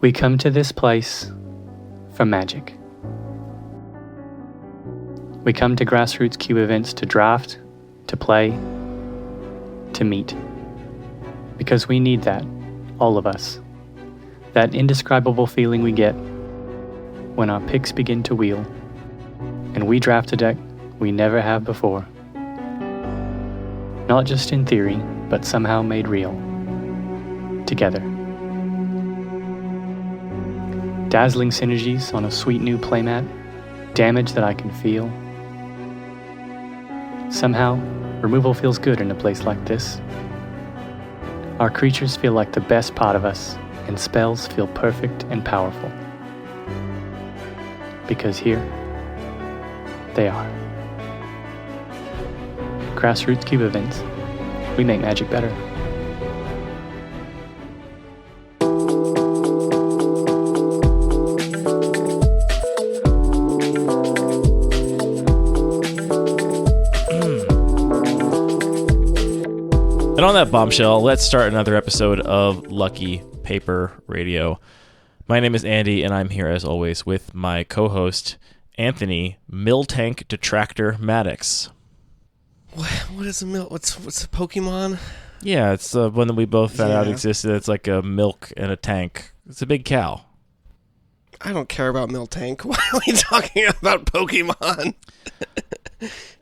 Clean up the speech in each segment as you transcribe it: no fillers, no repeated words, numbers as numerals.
We come to this place for magic. We come to Grassroots Cube events to draft, to play, to meet. Because we need that, all of us. That indescribable feeling we get when our picks begin to wheel and we draft a deck we never have before. Not just in theory, but somehow made real. Together. Dazzling synergies on a sweet new playmat, damage that I can feel. Somehow, removal feels good in a place like this. Our creatures feel like the best part of us, and spells feel perfect and powerful. Because here, they are. Grassroots Cube events. We make magic better. And on that bombshell, let's start another episode of Lucky Paper Radio. My name is Andy, and I'm here as always with my co-host, Anthony Miltank Detractor Maddox. What is a milk? What's a Pokemon? Yeah, it's the one that we both found out existed. It's like a milk and a tank. It's a big cow. I don't care about Miltank. Why are we talking about Pokemon?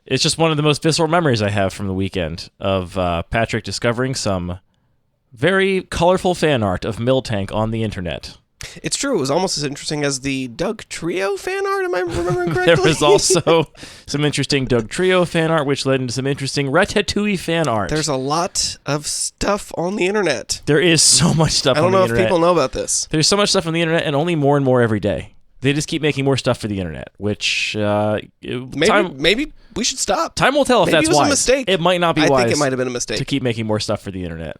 It's just one of the most visceral memories I have from the weekend of Patrick discovering some very colorful fan art of Miltank on the internet. It's true. It was almost as interesting as the Doug Trio fan art. Am I remembering correctly? There was also some interesting Doug Trio fan art, which led into some interesting Ratatouille fan art. There's a lot of stuff on the internet. There is so much stuff on the internet. I don't know if people know about this. There's so much stuff on the internet, and only more and more every day. They just keep making more stuff for the internet, which maybe we should stop. Time will tell if that's wise. Maybe it was a mistake. It might not be wise. I think it might have been a mistake to keep making more stuff for the internet.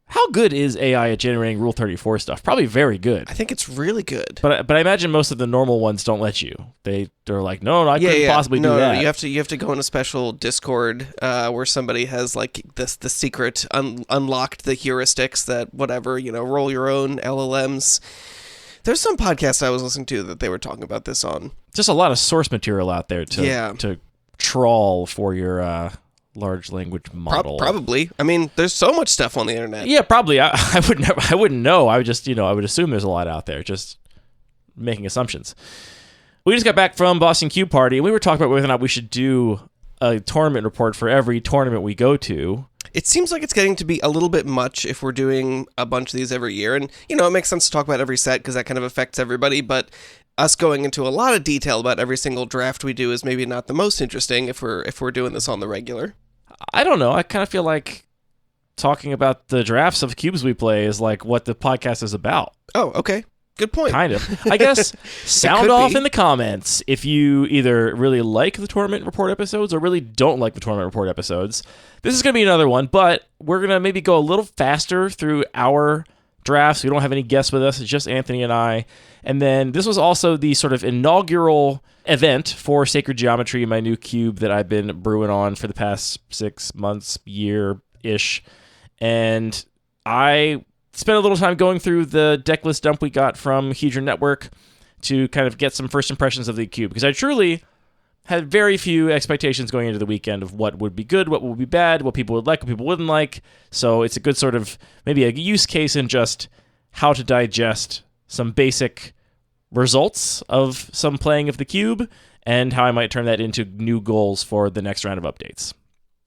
How good is AI at generating Rule 34 stuff? Probably very good. I think it's really good. But I imagine most of the normal ones don't let you. They're like, no, I couldn't possibly do that. No, you have to go in a special Discord where somebody has like the secret unlocked the heuristics that whatever, roll your own LLMs. There's some podcast I was listening to that they were talking about this on. Just a lot of source material out there to trawl for your large language model. Probably. I mean, there's so much stuff on the internet. Yeah, probably. I wouldn't know. I would just, I would assume there's a lot out there. Just making assumptions. We just got back from Boston Cube Party, and we were talking about whether or not we should do a tournament report for every tournament we go to. It seems like it's getting to be a little bit much if we're doing a bunch of these every year. And, it makes sense to talk about every set because that kind of affects everybody. But us going into a lot of detail about every single draft we do is maybe not the most interesting if we're doing this on the regular. I don't know. I kind of feel like talking about the drafts of cubes we play is like what the podcast is about. Oh, okay. Good point. Kind of. I guess sound off in the comments if you either really like the tournament report episodes or really don't like the tournament report episodes. This is going to be another one, but we're going to maybe go a little faster through our drafts. We don't have any guests with us. It's just Anthony and I. And then this was also the sort of inaugural event for Sacred Geometry, my new cube that I've been brewing on for the past 6 months, year-ish. And I spent a little time going through the deck list dump we got from Hedron Network to kind of get some first impressions of the cube, because I truly had very few expectations going into the weekend of what would be good, what would be bad, what people would like, what people wouldn't like. So it's a good sort of maybe a use case in just how to digest some basic results of some playing of the cube and how I might turn that into new goals for the next round of updates.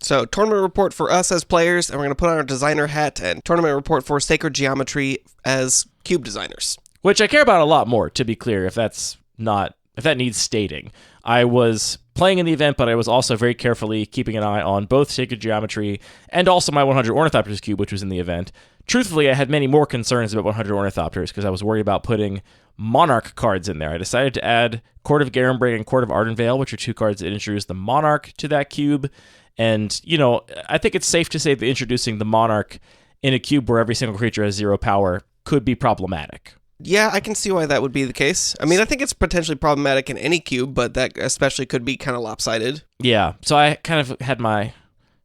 So, tournament report for us as players, and we're going to put on our designer hat, and tournament report for Sacred Geometry as cube designers. Which I care about a lot more, to be clear, if that needs stating. I was playing in the event, but I was also very carefully keeping an eye on both Sacred Geometry and also my 100 Ornithopters cube, which was in the event. Truthfully, I had many more concerns about 100 Ornithopters because I was worried about putting Monarch cards in there. I decided to add Court of Garenbrig and Court of Ardenvale, which are two cards that introduce the Monarch to that cube. And, I think it's safe to say that introducing the Monarch in a cube where every single creature has 0 power could be problematic. Yeah, I can see why that would be the case. I mean, I think it's potentially problematic in any cube, but that especially could be kind of lopsided. Yeah, so I kind of had my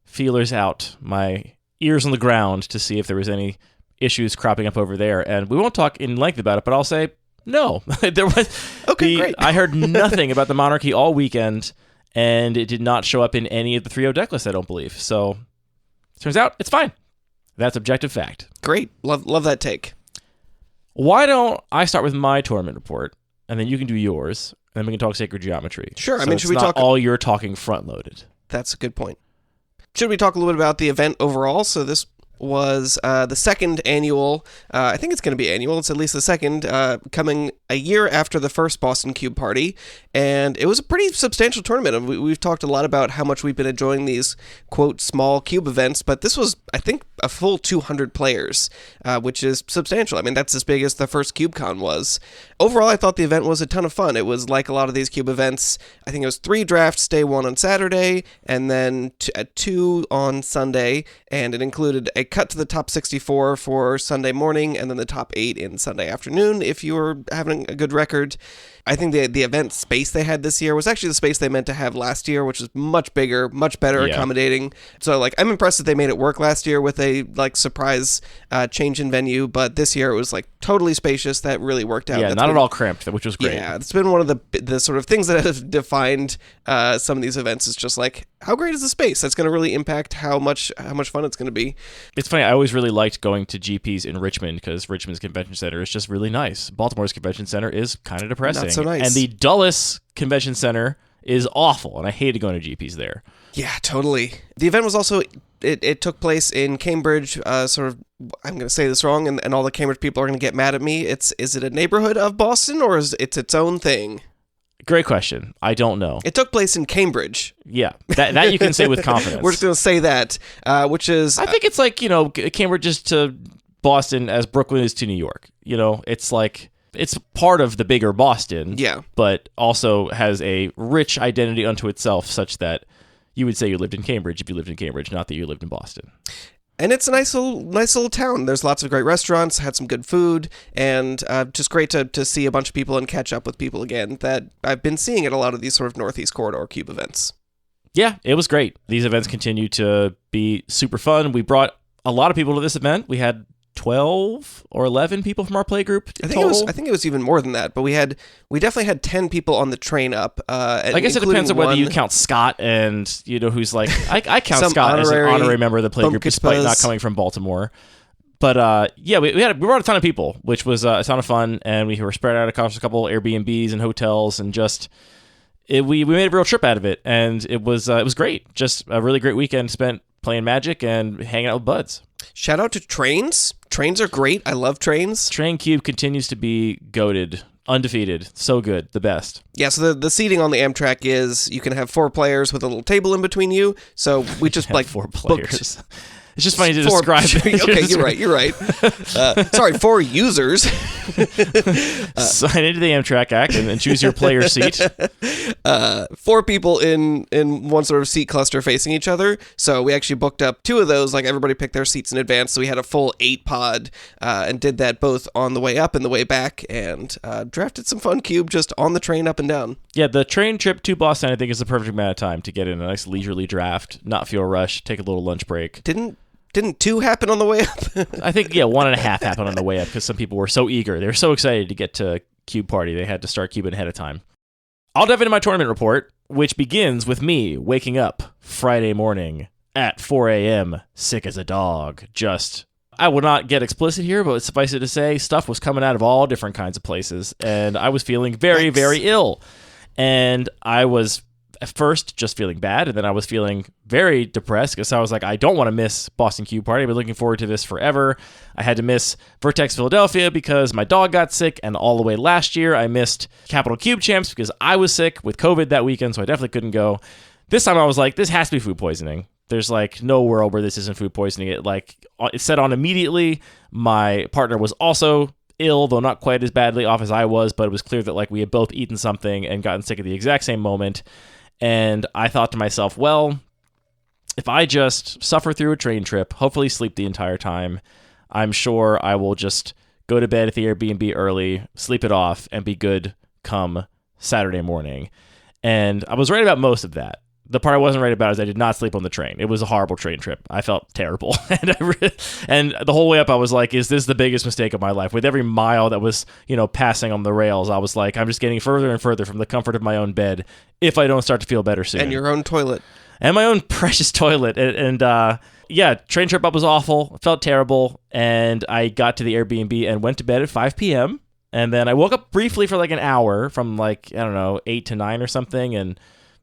feelers out, my ears on the ground to see if there was any issues cropping up over there. And we won't talk in length about it, but I'll say no. There was Great. I heard nothing about the Monarchy all weekend, and it did not show up in any of the 3.0 deck lists, I don't believe. So turns out it's fine. That's objective fact. Great. Love that take. Why don't I start with my tournament report, and then you can do yours, and then we can talk Sacred Geometry. Sure. So should we talk all you're talking front-loaded? That's a good point. Should we talk a little bit about the event overall? So this was the second annual, I think it's going to be annual, it's at least the second, coming a year after the first Boston Cube Party, and it was a pretty substantial tournament. We've talked a lot about how much we've been enjoying these, quote, small cube events, but this was, I think, a full 200 players, which is substantial. I mean, that's as big as the first CubeCon was. Overall, I thought the event was a ton of fun. It was like a lot of these cube events. I think it was 3 drafts, day 1 on Saturday, and then 2 on Sunday, and it included a cut to the top 64 for Sunday morning, and then the top 8 in Sunday afternoon, if you were having a good record. I think the event space they had this year was actually the space they meant to have last year, which was much bigger, much better accommodating. So, like, I'm impressed that they made it work last year with a, like, surprise change in venue, but this year it was, like, totally spacious. That really worked out. Yeah, not at all cramped, which was great. Yeah, it's been one of the sort of things that have defined some of these events is just, like, how great is the space? That's going to really impact how much fun it's going to be. It's funny, I always really liked going to GPs in Richmond because Richmond's convention center is just really nice. Baltimore's convention center is kind of depressing. Not so nice. And the Dulles convention center is awful, and I hated going to GPs there. Yeah, totally. The event was also, it took place in Cambridge, sort of, I'm going to say this wrong, and all the Cambridge people are going to get mad at me. Is it a neighborhood of Boston, or is it its own thing? Great question. I don't know. It took place in Cambridge. Yeah, that you can say with confidence. We're just going to say that, which is... I think it's like, Cambridge is to Boston as Brooklyn is to New York. It's like... It's part of the bigger Boston, but also has a rich identity unto itself such that you would say you lived in Cambridge if you lived in Cambridge, not that you lived in Boston. And it's a nice little town. There's lots of great restaurants, had some good food, and just great to see a bunch of people and catch up with people again that I've been seeing at a lot of these sort of Northeast Corridor Cube events. Yeah, it was great. These events continue to be super fun. We brought a lot of people to this event. We had 12 or 11 people from our play group total. I think it was even more than that, but we definitely had 10 people on the train up. I guess it depends on whether you count Scott and who's like I count Scott as an honorary member of the play group despite not coming from Baltimore. But we brought a ton of people, which was a ton of fun, and we were spread out across a couple Airbnbs and hotels, and just we made a real trip out of it, and it was great. Just a really great weekend spent playing Magic and hanging out with buds. Shout out to trains. Trains are great. I love trains. Train Cube continues to be goated, undefeated, so good, the best. Yeah, so the seating on the Amtrak is you can have 4 players with a little table in between you. So we just like 4 players. It's just funny to describe it. Okay, you're right. Sorry, 4 users. Sign into the Amtrak Act and then choose your player seat. 4 people in one sort of seat cluster facing each other. So we actually booked up 2 of those. Like, everybody picked their seats in advance. So we had a full 8 pod and did that both on the way up and the way back, and drafted some fun cube just on the train up and down. Yeah, the train trip to Boston, I think, is the perfect amount of time to get in a nice leisurely draft, not feel rushed, take a little lunch break. Didn't 2 happen on the way up? I think, 1.5 happened on the way up because some people were so eager. They were so excited to get to Cube Party, they had to start cubing ahead of time. I'll dive into my tournament report, which begins with me waking up Friday morning at 4 a.m., sick as a dog. I will not get explicit here, but suffice it to say, stuff was coming out of all different kinds of places, and I was feeling very, very ill. And I was at first just feeling bad, and then I was feeling very depressed because I was like, I don't want to miss Boston Cube Party. I've been looking forward to this forever. I had to miss Vertex Philadelphia because my dog got sick, and all the way last year I missed Capital Cube Champs because I was sick with COVID that weekend, so I definitely couldn't go. This time I was like, this has to be food poisoning. There's like no world where this isn't food poisoning. It set on immediately. My partner was also ill, though not quite as badly off as I was, but it was clear that like we had both eaten something and gotten sick at the exact same moment. And I thought to myself, well, if I just suffer through a train trip, hopefully sleep the entire time, I'm sure I will just go to bed at the Airbnb early, sleep it off, and be good come Saturday morning. And I was right about most of that. the part I wasn't right about is I did not sleep on the train. It was a horrible train trip. I felt terrible. And the whole way up, I was like, is this the biggest mistake of my life? With every mile that was, passing on the rails, I was like, I'm just getting further and further from the comfort of my own bed if I don't start to feel better soon. And your own toilet. And my own precious toilet. Yeah, train trip up was awful. It felt terrible. And I got to the Airbnb and went to bed at 5 p.m. And then I woke up briefly for like an hour from 8 to 9 or something, and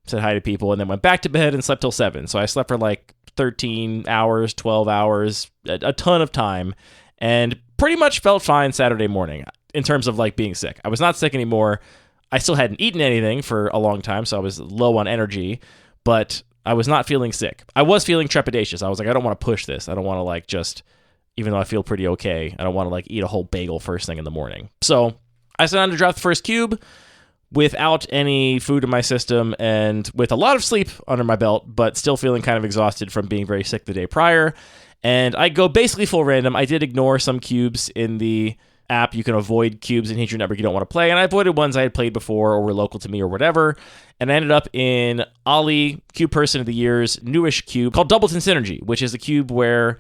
said hi to people, and then went back to bed and slept till 7. So I slept for 13 hours, 12 hours, a ton of time, and pretty much felt fine Saturday morning in terms of being sick. I was not sick anymore. I still hadn't eaten anything for a long time, so I was low on energy, but I was not feeling sick. I was feeling trepidatious. I was like, I don't want to push this. I don't want to just, even though I feel pretty okay, I don't want to eat a whole bagel first thing in the morning. So I sat down to draft the first cube without any food in my system and with a lot of sleep under my belt, but still feeling kind of exhausted from being very sick the day prior. And I go basically full random. I did ignore some cubes in the app. You can avoid cubes in Heat Your Network you don't want to play, and I avoided ones I had played before or were local to me or whatever, and I ended up in Ollie, Cube Person of the Year's newish cube called Doubleton Synergy, which is a cube where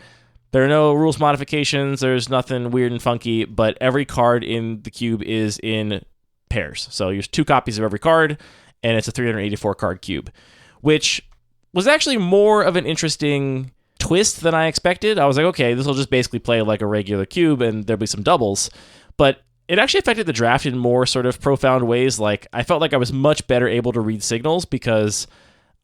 there are no rules modifications, there's nothing weird and funky, but every card in the cube is in pairs. So there's 2 copies of every card, and it's a 384 card cube, which was actually more of an interesting twist than I expected. I was like, okay, this will just basically play like a regular cube, and there'll be some doubles. But it actually affected the draft in more sort of profound ways. I felt like I was much better able to read signals because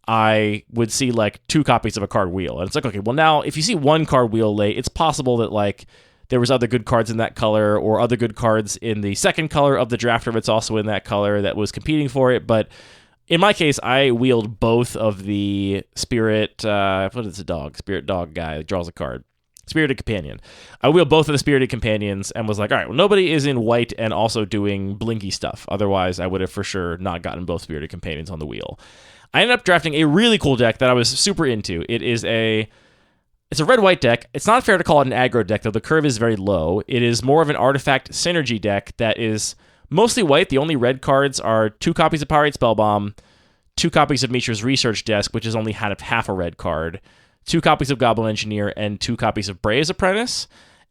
I would see 2 copies of a card wheel. And it's okay, well now, if you see 1 card wheel late, it's possible that there was other good cards in that color or other good cards in the second color of the drafter that's also in that color that was competing for it. But in my case, I wheeled both of the Spirit, what is the dog? Spirit dog guy that draws a card. Spirited Companion. I wheeled both of the Spirited Companions and was like, all right, well, nobody is in white and also doing blinky stuff. Otherwise, I would have for sure not gotten both Spirited Companions on the wheel. I ended up drafting a really cool deck that I was super into. It's a red-white deck. It's not fair to call it an aggro deck, though the curve is very low. It is more of an artifact synergy deck that is mostly white. The only red cards are 2 copies of Power 8 Spellbomb, 2 copies of Mishra's Research Desk, which is only half a red card, 2 copies of Goblin Engineer, and 2 copies of Bray's Apprentice.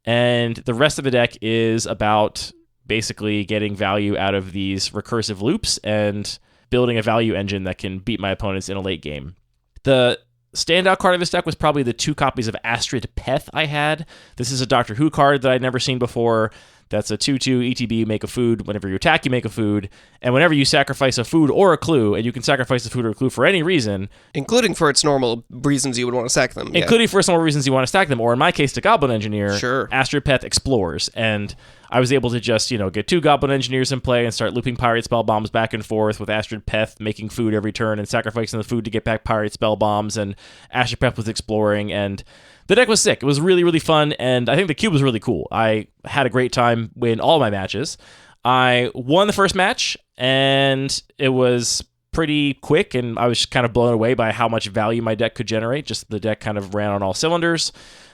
And the rest of the deck is about basically getting value out of these recursive loops and building a value engine that can beat my opponents in a late game. The standout card of this deck was probably the 2 copies of Astrid Peth I had. This is a Doctor Who card that I'd never seen before. That's a 2/2 ETB, make a food. Whenever you attack, you make a food. And whenever you sacrifice a food or a clue, and you can sacrifice a food or a clue for any reason. Including for its normal reasons you would want to sack them. Including for its normal reasons you want to stack them. Or in my case, to Goblin Engineer, sure. Astrid Peth explores. And I was able to just, get 2 Goblin Engineers in play and start looping Pirate Spell Bombs back and forth with Astrid Peth making food every turn and sacrificing the food to get back Pirate Spell Bombs. And Astrid Peth was exploring, and the deck was sick. It was really, really fun, and I think the cube was really cool. I had a great time in all my matches. I won the first match, and it was pretty quick, and I was kind of blown away by how much value my deck could generate. Just the deck kind of ran on all cylinders.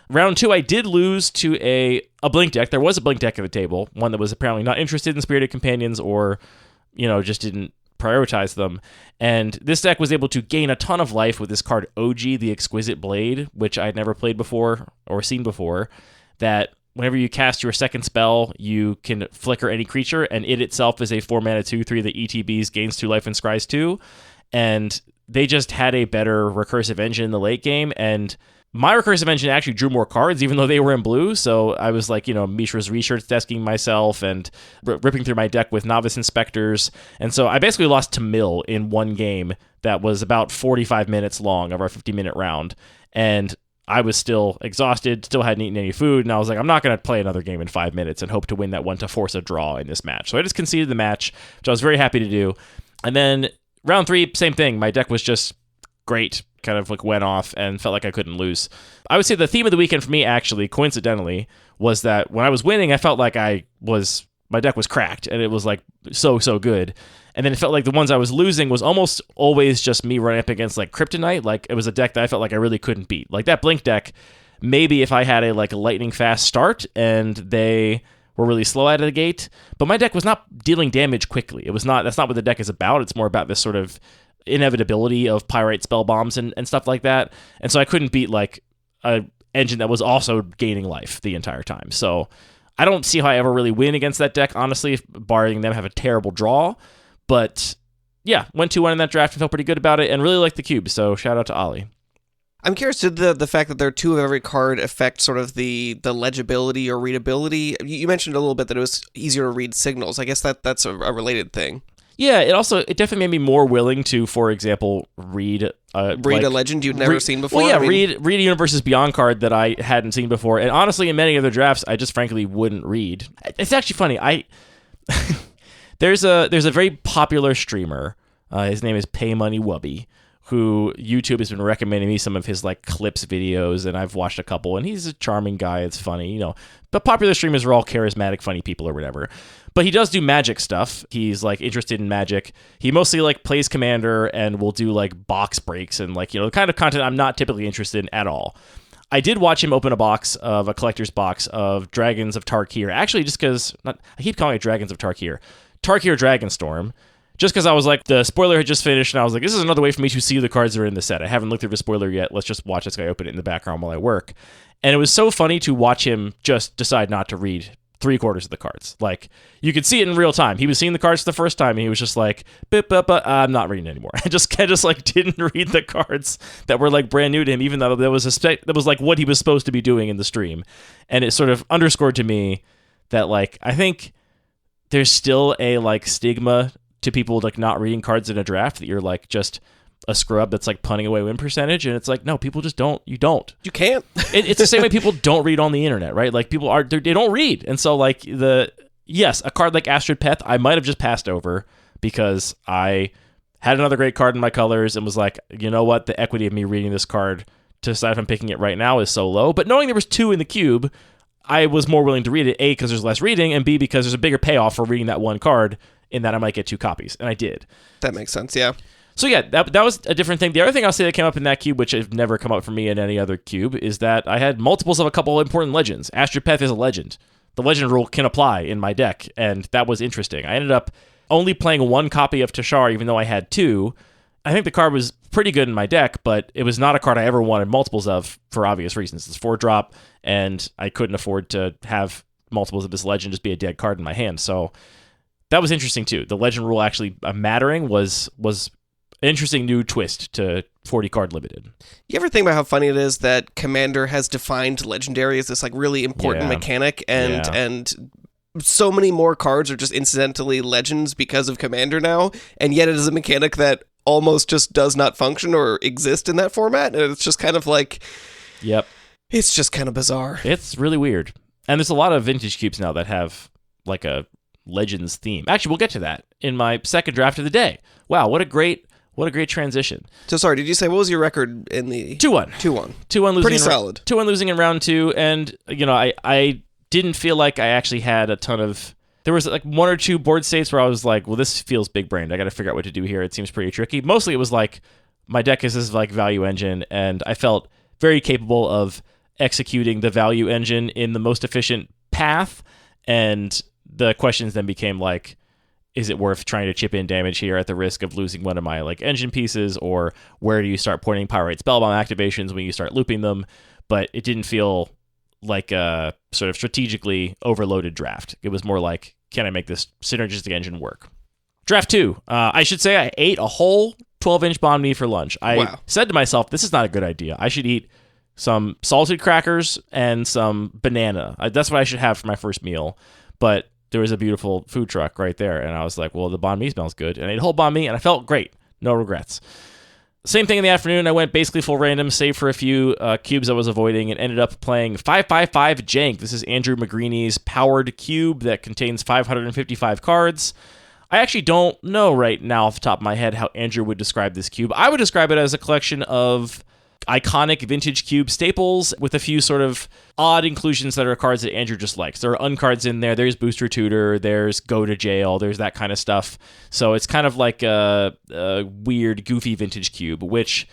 Round 2, I did lose to a blink deck. There was a blink deck at the table, one that was apparently not interested in Spirited Companions or, just didn't prioritize them. And this deck was able to gain a ton of life with this card OG, the Exquisite Blade, which I'd never played before or seen before, that whenever you cast your second spell, you can flicker any creature, and it itself is a 4-mana 2/3 that ETBs, gains 2 life and scries 2. And they just had a better recursive engine in the late game, and my recursive engine actually drew more cards, even though they were in blue, so I was Mishra's Research Desking myself and ripping through my deck with Novice Inspectors, and so I basically lost to Mill in one game that was about 45 minutes long of our 50-minute round, and I was still exhausted, still hadn't eaten any food, and I was like, I'm not going to play another game in 5 minutes and hope to win that one to force a draw in this match. So I just conceded the match, which I was very happy to do, and then round 3, same thing. My deck was just great. Kind of went off and felt like I couldn't lose. I would say the theme of the weekend for me, actually, coincidentally, was that when I was winning, I felt like my deck was cracked, and it was so good. And then it felt like the ones I was losing was almost always just me running up against Kryptonite. It was a deck that I felt like I really couldn't beat. That Blink deck, maybe if I had a lightning fast start and they were really slow out of the gate, but my deck was not dealing damage quickly. That's not what the deck is about. It's more about this sort of inevitability of pyrite spell bombs and stuff like that. And so I couldn't beat like a engine that was also gaining life the entire time. So I don't see how I ever really win against that deck, honestly, barring them have a terrible draw. But yeah, went 2-1 in that draft and felt pretty good about it and really liked the cube. So shout out to Ollie. I'm curious, did the fact that there are 2 of every card affect sort of the legibility or readability? You mentioned a little bit that it was easier to read signals. I guess that's a related thing. Yeah, it definitely made me more willing to, for example, read a legend you'd never seen before. Well, yeah, read a Universes Beyond card that I hadn't seen before, and honestly, in many other drafts, I just frankly wouldn't read. It's actually funny. There's a very popular streamer. His name is Pay Money Wubby, who YouTube has been recommending me some of his like clips videos, and I've watched a couple, and he's a charming guy. It's funny, but popular streamers are all charismatic, funny people or whatever. But he does do magic stuff. He's like interested in magic. He mostly like plays Commander and will do like box breaks and like, the kind of content I'm not typically interested in at all. I did watch him open a collector's box of Dragons of Tarkir, actually just because, I keep calling it Dragons of Tarkir Dragonstorm, just because I was like, the spoiler had just finished, and I was like, this is another way for me to see the cards that are in the set. I haven't looked through the spoiler yet. Let's just watch this guy open it in the background while I work. And it was so funny to watch him just decide not to read 3/4 of the cards. Like, you could see it in real time. He was seeing the cards for the first time, and he was just like, I'm not reading anymore. I just like didn't read the cards that were like brand new to him, even though that was like what he was supposed to be doing in the stream. And it sort of underscored to me that like, I think there's still a like stigma to people like not reading cards in a draft, that you're like just a scrub that's like punting away win percentage, and it's like, no, people just don't. You can't. It's the same way people don't read on the internet, right? Like, people they don't read, and so like a card like Astrid Peth I might have just passed over because I had another great card in my colors and was like, you know what, the equity of me reading this card to decide if I'm picking it right now is so low. But knowing there was 2 in the cube, I was more willing to read it, A, because there's less reading, and B, because there's a bigger payoff for reading that one card, in that I might get 2 copies, and I did. That makes sense, yeah. So yeah, that was a different thing. The other thing I'll say that came up in that cube, which has never come up for me in any other cube, is that I had multiples of a couple important legends. Astrid Peth is a legend. The legend rule can apply in my deck, and that was interesting. I ended up only playing 1 copy of Tashar, even though I had 2. I think the card was pretty good in my deck, but it was not a card I ever wanted multiples of for obvious reasons. It's 4-drop, and I couldn't afford to have multiples of this legend just be a dead card in my hand. So that was interesting too. The legend rule actually mattering was an interesting new twist to 40 card limited. You ever think about how funny it is that Commander has defined legendary as this like really important mechanic, and so many more cards are just incidentally legends because of Commander now, and yet it is a mechanic that almost just does not function or exist in that format, and it's just kind of like, it's just kind of bizarre. It's really weird. And there's a lot of vintage cubes now that have like a Legends theme. Actually, we'll get to that in my second draft of the day. Wow, what a great transition. So sorry, did you say what was your record in the 2-1? 2-1. 2-1 losing. Pretty solid. 2-1 losing in round 2, and I didn't feel like I actually had a ton of. There was like 1 or 2 board states where I was like, well, this feels big brained. I got to figure out what to do here. It seems pretty tricky. Mostly it was like my deck is this like value engine, and I felt very capable of executing the value engine in the most efficient path, and the questions then became like, is it worth trying to chip in damage here at the risk of losing one of my like engine pieces, or where do you start pointing Pyrite Spellbomb activations when you start looping them? But it didn't feel like a sort of strategically overloaded draft. It was more like, can I make this synergistic engine work? Draft 2. I should say I ate a whole 12-inch banh mi for lunch. I said to myself, this is not a good idea. I should eat some salted crackers and some banana. That's what I should have for my first meal. But there was a beautiful food truck right there, and I was like, well, the banh mi smells good. And I ate a whole banh mi, and I felt great. No regrets. Same thing in the afternoon. I went basically full random, save for a few cubes I was avoiding, and ended up playing 555 Jank. This is Andrew McGreeny's powered cube that contains 555 cards. I actually don't know right now off the top of my head how Andrew would describe this cube. I would describe it as a collection of iconic vintage cube staples with a few sort of odd inclusions that are cards that Andrew just likes. There are uncards in there. There's Booster Tutor. There's Go to Jail. There's that kind of stuff. So it's kind of like a weird, goofy vintage cube, which,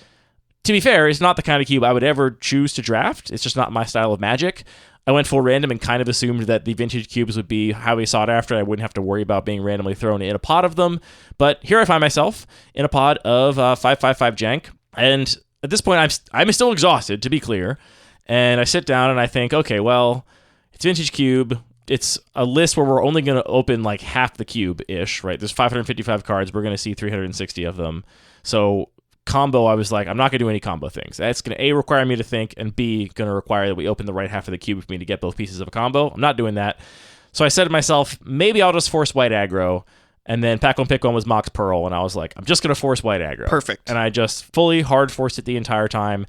to be fair, is not the kind of cube I would ever choose to draft. It's just not my style of Magic. I went full random and kind of assumed that the vintage cubes would be highly sought after. I wouldn't have to worry about being randomly thrown in a pod of them. But here I find myself in a pod of 555 jank. And at this point, I'm still exhausted, to be clear. And I sit down and I think, okay, well, it's vintage cube. It's a list where we're only going to open like half the cube-ish, right? There's 555 cards. We're going to see 360 of them. So combo, I was like, I'm not going to do any combo things. That's going to A, require me to think, and B, going to require that we open the right half of the cube for me to get both pieces of a combo. I'm not doing that. So I said to myself, maybe I'll just force white aggro. And then Pack 1 Pick 1 was Mox Pearl, and I was like, I'm just going to force white aggro. Perfect. And I just fully hard forced it the entire time.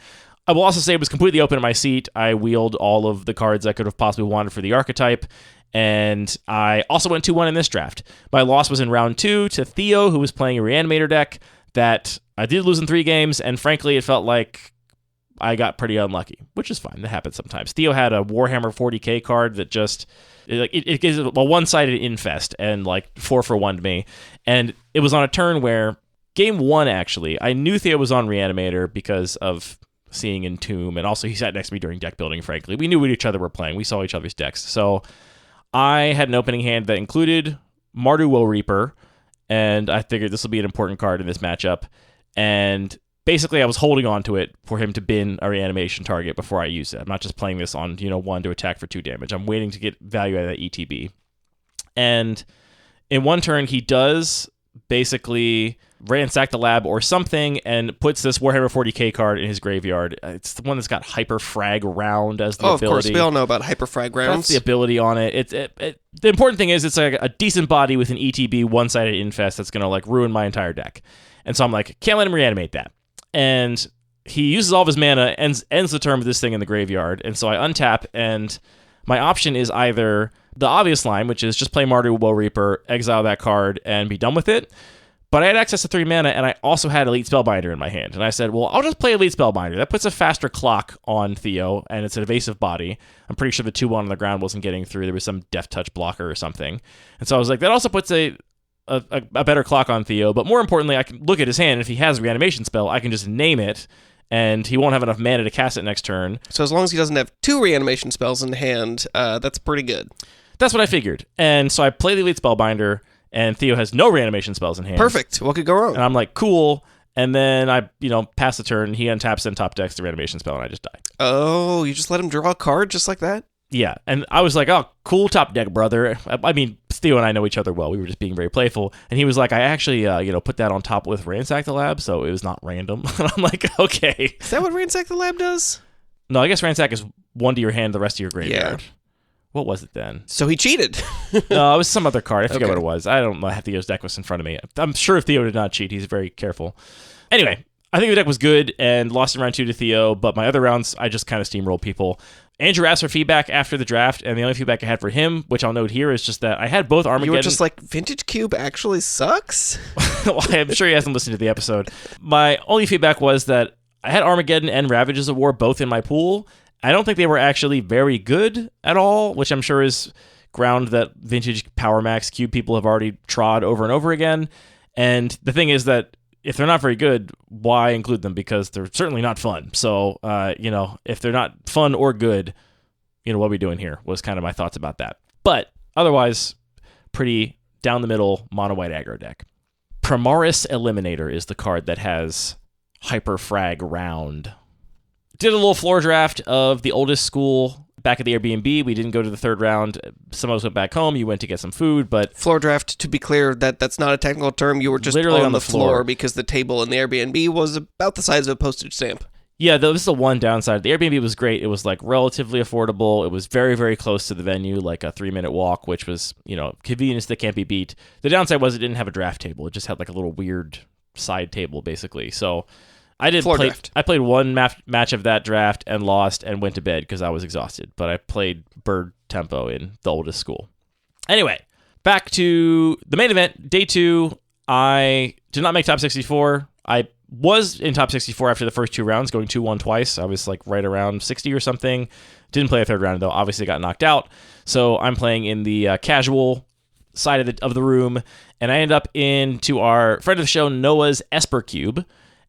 I will also say it was completely open in my seat. I wheeled all of the cards I could have possibly wanted for the archetype. And I also went 2-1 in this draft. My loss was in round 2 to Theo, who was playing a Reanimator deck that I did lose in 3 games, and frankly, it felt like I got pretty unlucky, which is fine. That happens sometimes. Theo had a Warhammer 40k card that just... It gives a one-sided infest and like 4-for-1'd me. And it was on a turn where game 1, actually, I knew Theo was on Reanimator because of seeing Entomb, and also he sat next to me during deck building, frankly. We knew what each other were playing. We saw each other's decks. So I had an opening hand that included Mardu Woe Reaper, and I figured this will be an important card in this matchup. And basically, I was holding on to it for him to bin a reanimation target before I use it. I'm not just playing this on, 1 to attack for 2 damage. I'm waiting to get value out of that ETB. And in one turn, he does basically ransack the lab or something and puts this Warhammer 40k card in his graveyard. It's the one that's got Hyperfrag Round as the ability. Of course, we all know about Hyperfrag Rounds. That's the ability on it. The important thing is it's like a decent body with an ETB one-sided infest that's going to like ruin my entire deck. And so I'm like, can't let him reanimate that. And he uses all of his mana, ends the turn with this thing in the graveyard. And so I untap, and my option is either the obvious line, which is just play Mardu Woe Reaper, exile that card, and be done with it. But I had access to 3 mana, and I also had Elite Spellbinder in my hand. And I said, well, I'll just play Elite Spellbinder. That puts a faster clock on Theo, and it's an evasive body. I'm pretty sure the 2-1 on the ground wasn't getting through. There was some Death Touch blocker or something. And so I was like, that also puts a better clock on Theo. But more importantly, I can look at his hand, and if he has a reanimation spell, I can just name it, and he won't have enough mana to cast it next turn. So as long as he doesn't have 2 reanimation spells in hand, that's pretty good. That's what I figured. And so I play the Elite Spellbinder, and Theo has no reanimation spells in hand. Perfect. What could go wrong? And I'm like, cool. And then I, pass the turn. He untaps and top decks the reanimation spell, and I just die. Oh, you just let him draw a card just like that? Yeah. And I was like, oh, cool top deck, brother. I mean, Theo and I know each other well. We were just being very playful. And he was like, I actually, put that on top with Ransack the Lab, so it was not random. And I'm like, okay. Is that what Ransack the Lab does? No, I guess Ransack is 1 to your hand, the rest of your graveyard. Yeah. What was it then? So he cheated. No, it was some other card. I forget Okay. what it was. I don't know if Theo's deck was in front of me. I'm sure if Theo did not cheat, he's very careful. Anyway, I think the deck was good and lost in round 2 to Theo, but my other rounds, I just kind of steamrolled people. Andrew asked for feedback after the draft, and the only feedback I had for him, which I'll note here, is just that I had both Armageddon... You were just like, Vintage Cube actually sucks? Well, I'm sure he hasn't listened to the episode. My only feedback was that I had Armageddon and Ravages of War both in my pool. I don't think they were actually very good at all, which I'm sure is ground that vintage Power Max Cube people have already trod over and over again. And the thing is that if they're not very good, why include them? Because they're certainly not fun. So, if they're not fun or good, what are we doing here? Was kind of my thoughts about that. But otherwise, pretty down the middle mono white aggro deck. Primaris Eliminator is the card that has Hyperfrag Round. Did a little floor draft of the oldest school back at the Airbnb. We didn't go to the 3rd round. Some of us went back home. You went to get some food, but... Floor draft, to be clear, that's not a technical term. You were just literally on the floor because the table in the Airbnb was about the size of a postage stamp. Yeah, this is the one downside. The Airbnb was great. It was like relatively affordable. It was very, very close to the venue, like a 3-minute walk, which was, convenience that can't be beat. The downside was it didn't have a draft table. It just had like a little weird side table, basically. So... I played one match of that draft and lost and went to bed because I was exhausted. But I played Bird Tempo in the oldest school. Anyway, back to the main event. Day 2, I did not make top 64. I was in top 64 after the first 2 rounds, going 2-1 twice. I was like right around 60 or something. Didn't play a 3rd round, though. Obviously got knocked out. So I'm playing in the casual side of the room. And I end up into our friend of the show, Noah's Esper Cube.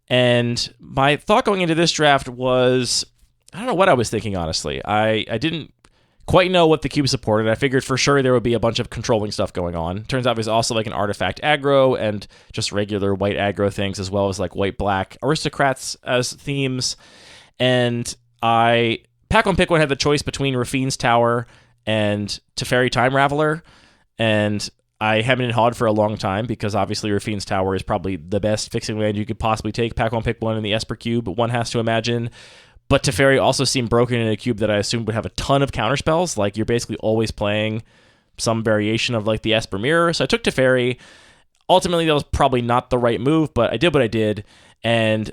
And my thought going into this draft was, I don't know what I was thinking, honestly. I didn't quite know what the cube supported. I figured for sure there would be a bunch of controlling stuff going on. Turns out there's also like an artifact aggro and just regular white aggro things, as well as like white-black aristocrats as themes. And Pack One Pick One had the choice between Rafine's Tower and Teferi Time Raveler, and I haven't hawed for a long time because obviously Rafine's Tower is probably the best fixing land you could possibly take. Pack One Pick One in the Esper cube, one has to imagine. But Teferi also seemed broken in a cube that I assumed would have a ton of counterspells. Like, you're basically always playing some variation of like the Esper Mirror. So I took Teferi. Ultimately, that was probably not the right move, but I did what I did. And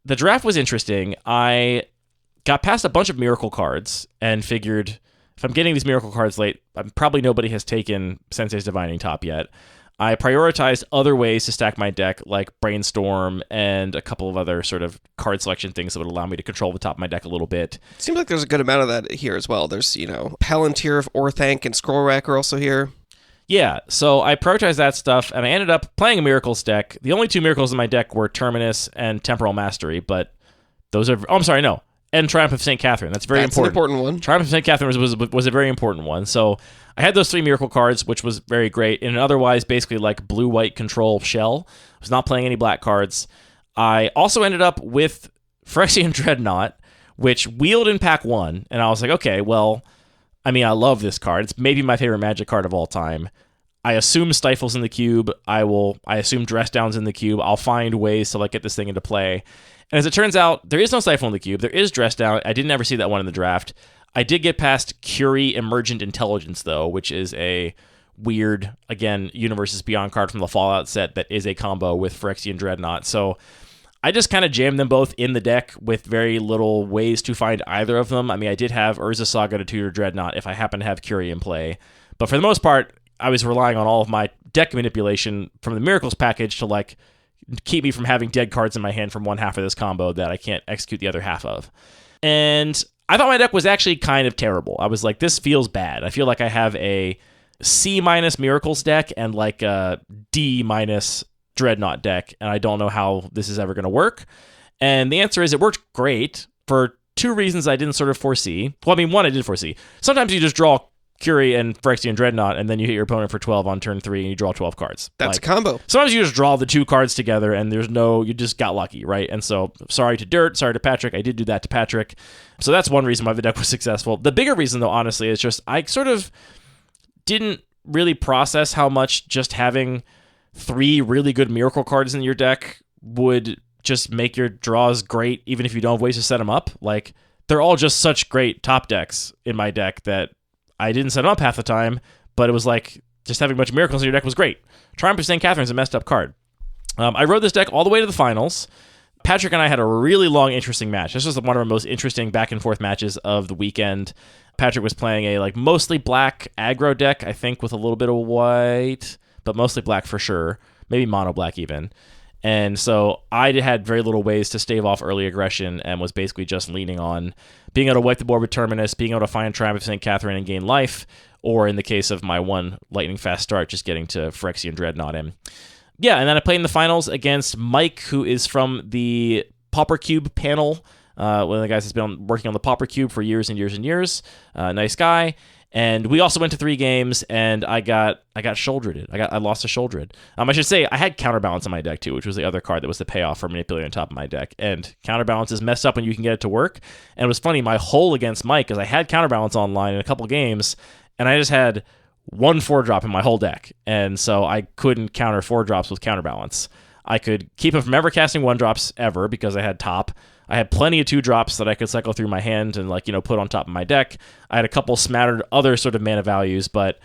the draft was interesting. I got past a bunch of Miracle cards and figured, if I'm getting these Miracle cards late, probably nobody has taken Sensei's Divining Top yet. I prioritized other ways to stack my deck, like Brainstorm and a couple of other sort of card selection things that would allow me to control the top of my deck a little bit. Seems like there's a good amount of that here as well. There's, Palantir of Orthanc and Scroll Rack are also here. Yeah, so I prioritized that stuff, and I ended up playing a Miracles deck. The only two Miracles in my deck were Terminus and Temporal Mastery, but those are... Oh, I'm sorry, no. And Triumph of St. Catherine. That's important. That's an important one. Triumph of St. Catherine was a very important one. So I had those 3 Miracle cards, which was very great. In an otherwise basically like blue-white control shell. I was not playing any black cards. I also ended up with Phyrexian Dreadnought, which wheeled in Pack 1. And I was like, okay, well, I mean, I love this card. It's maybe my favorite Magic card of all time. I assume Stifle's in the cube. I assume Dress Down's in the cube. I'll find ways to like get this thing into play. And as it turns out, there is no Stifle in the cube. There is Dress Down. I didn't ever see that one in the draft. I did get past Curie Emergent Intelligence, though, which is a weird, again, Universes Beyond card from the Fallout set that is a combo with Phyrexian Dreadnought. So I just kind of jammed them both in the deck with very little ways to find either of them. I mean, I did have Urza Saga to tutor Dreadnought if I happen to have Curie in play. But for the most part, I was relying on all of my deck manipulation from the Miracles package to, like, keep me from having dead cards in my hand from one half of this combo that I can't execute the other half of. And I thought my deck was actually kind of terrible. I was like, this feels bad. I feel like I have a C- Miracles deck and like a D- Dreadnought deck, and I don't know how this is ever going to work. And the answer is it worked great for 2 reasons I didn't sort of foresee. Well, I mean, one I did foresee. Sometimes you just draw Curie and Phyrexian Dreadnought, and then you hit your opponent for 12 on turn 3, and you draw 12 cards. That's a combo. Sometimes you just draw the 2 cards together, and you just got lucky, right? And so, sorry to Dirt, sorry to Patrick, I did do that to Patrick. So that's one reason why the deck was successful. The bigger reason, though, honestly, is just I sort of didn't really process how much just having 3 really good Miracle cards in your deck would just make your draws great, even if you don't have ways to set them up. Like, they're all just such great top decks in my deck that I didn't set them up half the time, but it was like just having a bunch of Miracles in your deck was great. Triumph of St. Catherine's a messed up card. I rode this deck all the way to the finals. Patrick and I had a really long, interesting match. This was one of our most interesting back and forth matches of the weekend. Patrick was playing a like mostly black aggro deck, I think, with a little bit of white, but mostly black for sure, maybe mono black even. And so I had very little ways to stave off early aggression and was basically just leaning on being able to wipe the board with Terminus, being able to find Triumph of St. Catherine and gain life, or in the case of my one lightning fast start, just getting to Phyrexian Dreadnought in. Yeah, and then I played in the finals against Mike, who is from the Pauper Cube panel. One of the guys has been working on the Pauper Cube for years and years and years. Nice guy. And we also went to 3 games, and I got Shouldered. I lost to Shouldered. I should say I had Counterbalance on my deck too, which was the other card that was the payoff for manipulating on top of my deck. And Counterbalance is messed up when you can get it to work. And it was funny, my hole against Mike is I had Counterbalance online in a couple games, and I just had 1 4-drop in my whole deck, and so I couldn't counter 4-drops with Counterbalance. I could keep him from ever casting 1-drops ever because I had top. I had plenty of 2-drops that I could cycle through my hand and put on top of my deck. I had a couple smattered other sort of mana values, but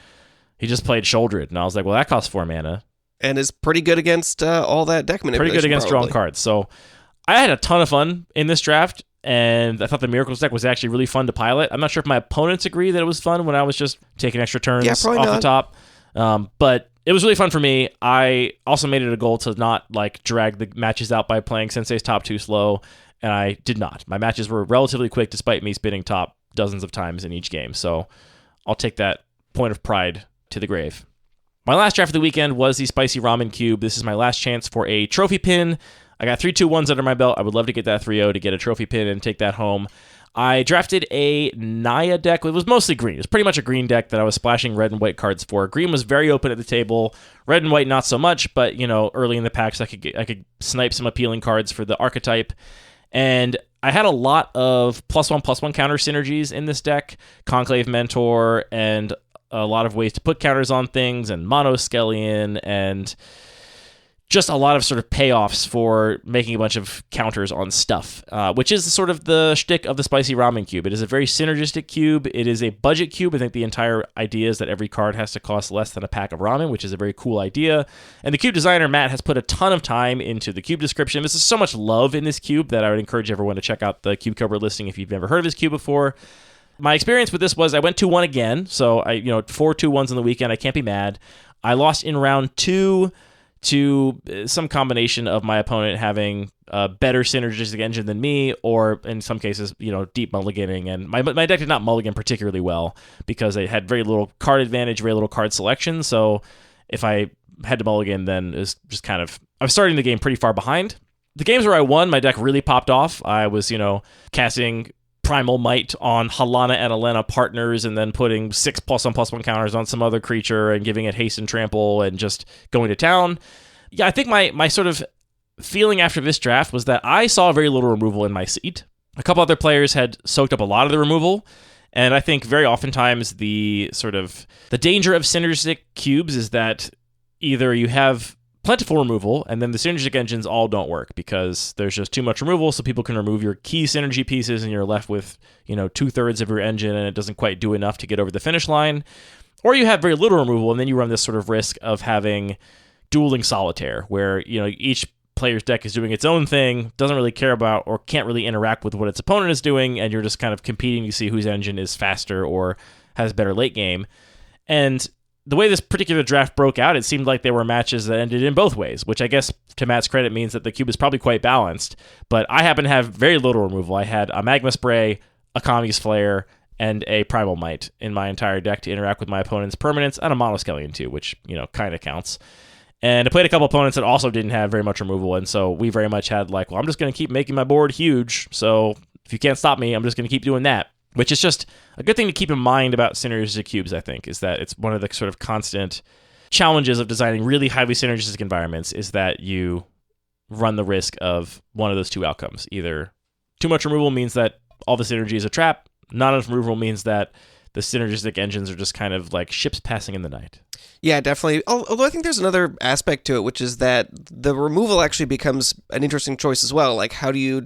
he just played Shouldered, and I was like, well, that costs 4 mana. And is pretty good against all that deck manipulation. Pretty good against probably. strong cards. So I had a ton of fun in this draft, and I thought the Miracles deck was actually really fun to pilot. I'm not sure if my opponents agree that it was fun when I was just taking extra turns off the top. But it was really fun for me. I also made it a goal to not drag the matches out by playing Sensei's top too slow, and I did not. My matches were relatively quick despite me spinning top dozens of times in each game. So I'll take that point of pride to the grave. My last draft of the weekend was the Spicy Ramen Cube. This is my last chance for a trophy pin. I got 3 2-1s under my belt. I would love to get that 3-0 to get a trophy pin and take that home. I drafted a Naya deck. It was mostly green. It was pretty much a green deck that I was splashing red and white cards for. Green was very open at the table. Red and white not so much, but early in the packs I could snipe some appealing cards for the archetype. And I had a lot of +1/+1 counter synergies in this deck, Conclave Mentor, and a lot of ways to put counters on things, and Mono Skellion, and just a lot of sort of payoffs for making a bunch of counters on stuff, which is sort of the shtick of the Spicy Ramen Cube. It is a very synergistic cube. It is a budget cube. I think the entire idea is that every card has to cost less than a pack of ramen, which is a very cool idea. And the cube designer, Matt, has put a ton of time into the cube description. There's so much love in this cube that I would encourage everyone to check out the Cube Cobra listing if you've never heard of this cube before. My experience with this was I went 2-1 again, so I 4 2-1s on the weekend. I can't be mad. I lost in round 2 to some combination of my opponent having a better synergistic engine than me, or in some cases, deep mulliganing. And my deck did not mulligan particularly well because it had very little card advantage, very little card selection. So if I had to mulligan, then it was just I was starting the game pretty far behind. The games where I won, my deck really popped off. I was, casting Primal Might on Halana and Elena partners, and then putting 6 +1/+1 counters on some other creature and giving it haste and trample and just going to town. Yeah, I think my sort of feeling after this draft was that I saw very little removal in my seat. A couple other players had soaked up a lot of the removal, and I think very oftentimes the danger of synergistic cubes is that either you have plentiful removal, and then the synergistic engines all don't work because there's just too much removal, so people can remove your key synergy pieces, and you're left with 2/3 of your engine, and it doesn't quite do enough to get over the finish line. Or you have very little removal, and then you run this sort of risk of having dueling solitaire, where each player's deck is doing its own thing, doesn't really care about or can't really interact with what its opponent is doing, and you're just kind of competing to see whose engine is faster or has better late game. And the way this particular draft broke out, it seemed like there were matches that ended in both ways, which I guess, to Matt's credit, means that the cube is probably quite balanced. But I happen to have very little removal. I had a Magma Spray, a Kami's Flare, and a Primal Might in my entire deck to interact with my opponent's permanents, and a Mono Skellion too, which, kind of counts. And I played a couple opponents that also didn't have very much removal, and so we very much had I'm just going to keep making my board huge, so if you can't stop me, I'm just going to keep doing that. Which is just a good thing to keep in mind about synergistic cubes, I think, is that it's one of the sort of constant challenges of designing really highly synergistic environments is that you run the risk of one of those two outcomes. Either too much removal means that all the synergy is a trap, not enough removal means that the synergistic engines are just kind of like ships passing in the night. Yeah, definitely. Although I think there's another aspect to it, which is that the removal actually becomes an interesting choice as well. Like, how do you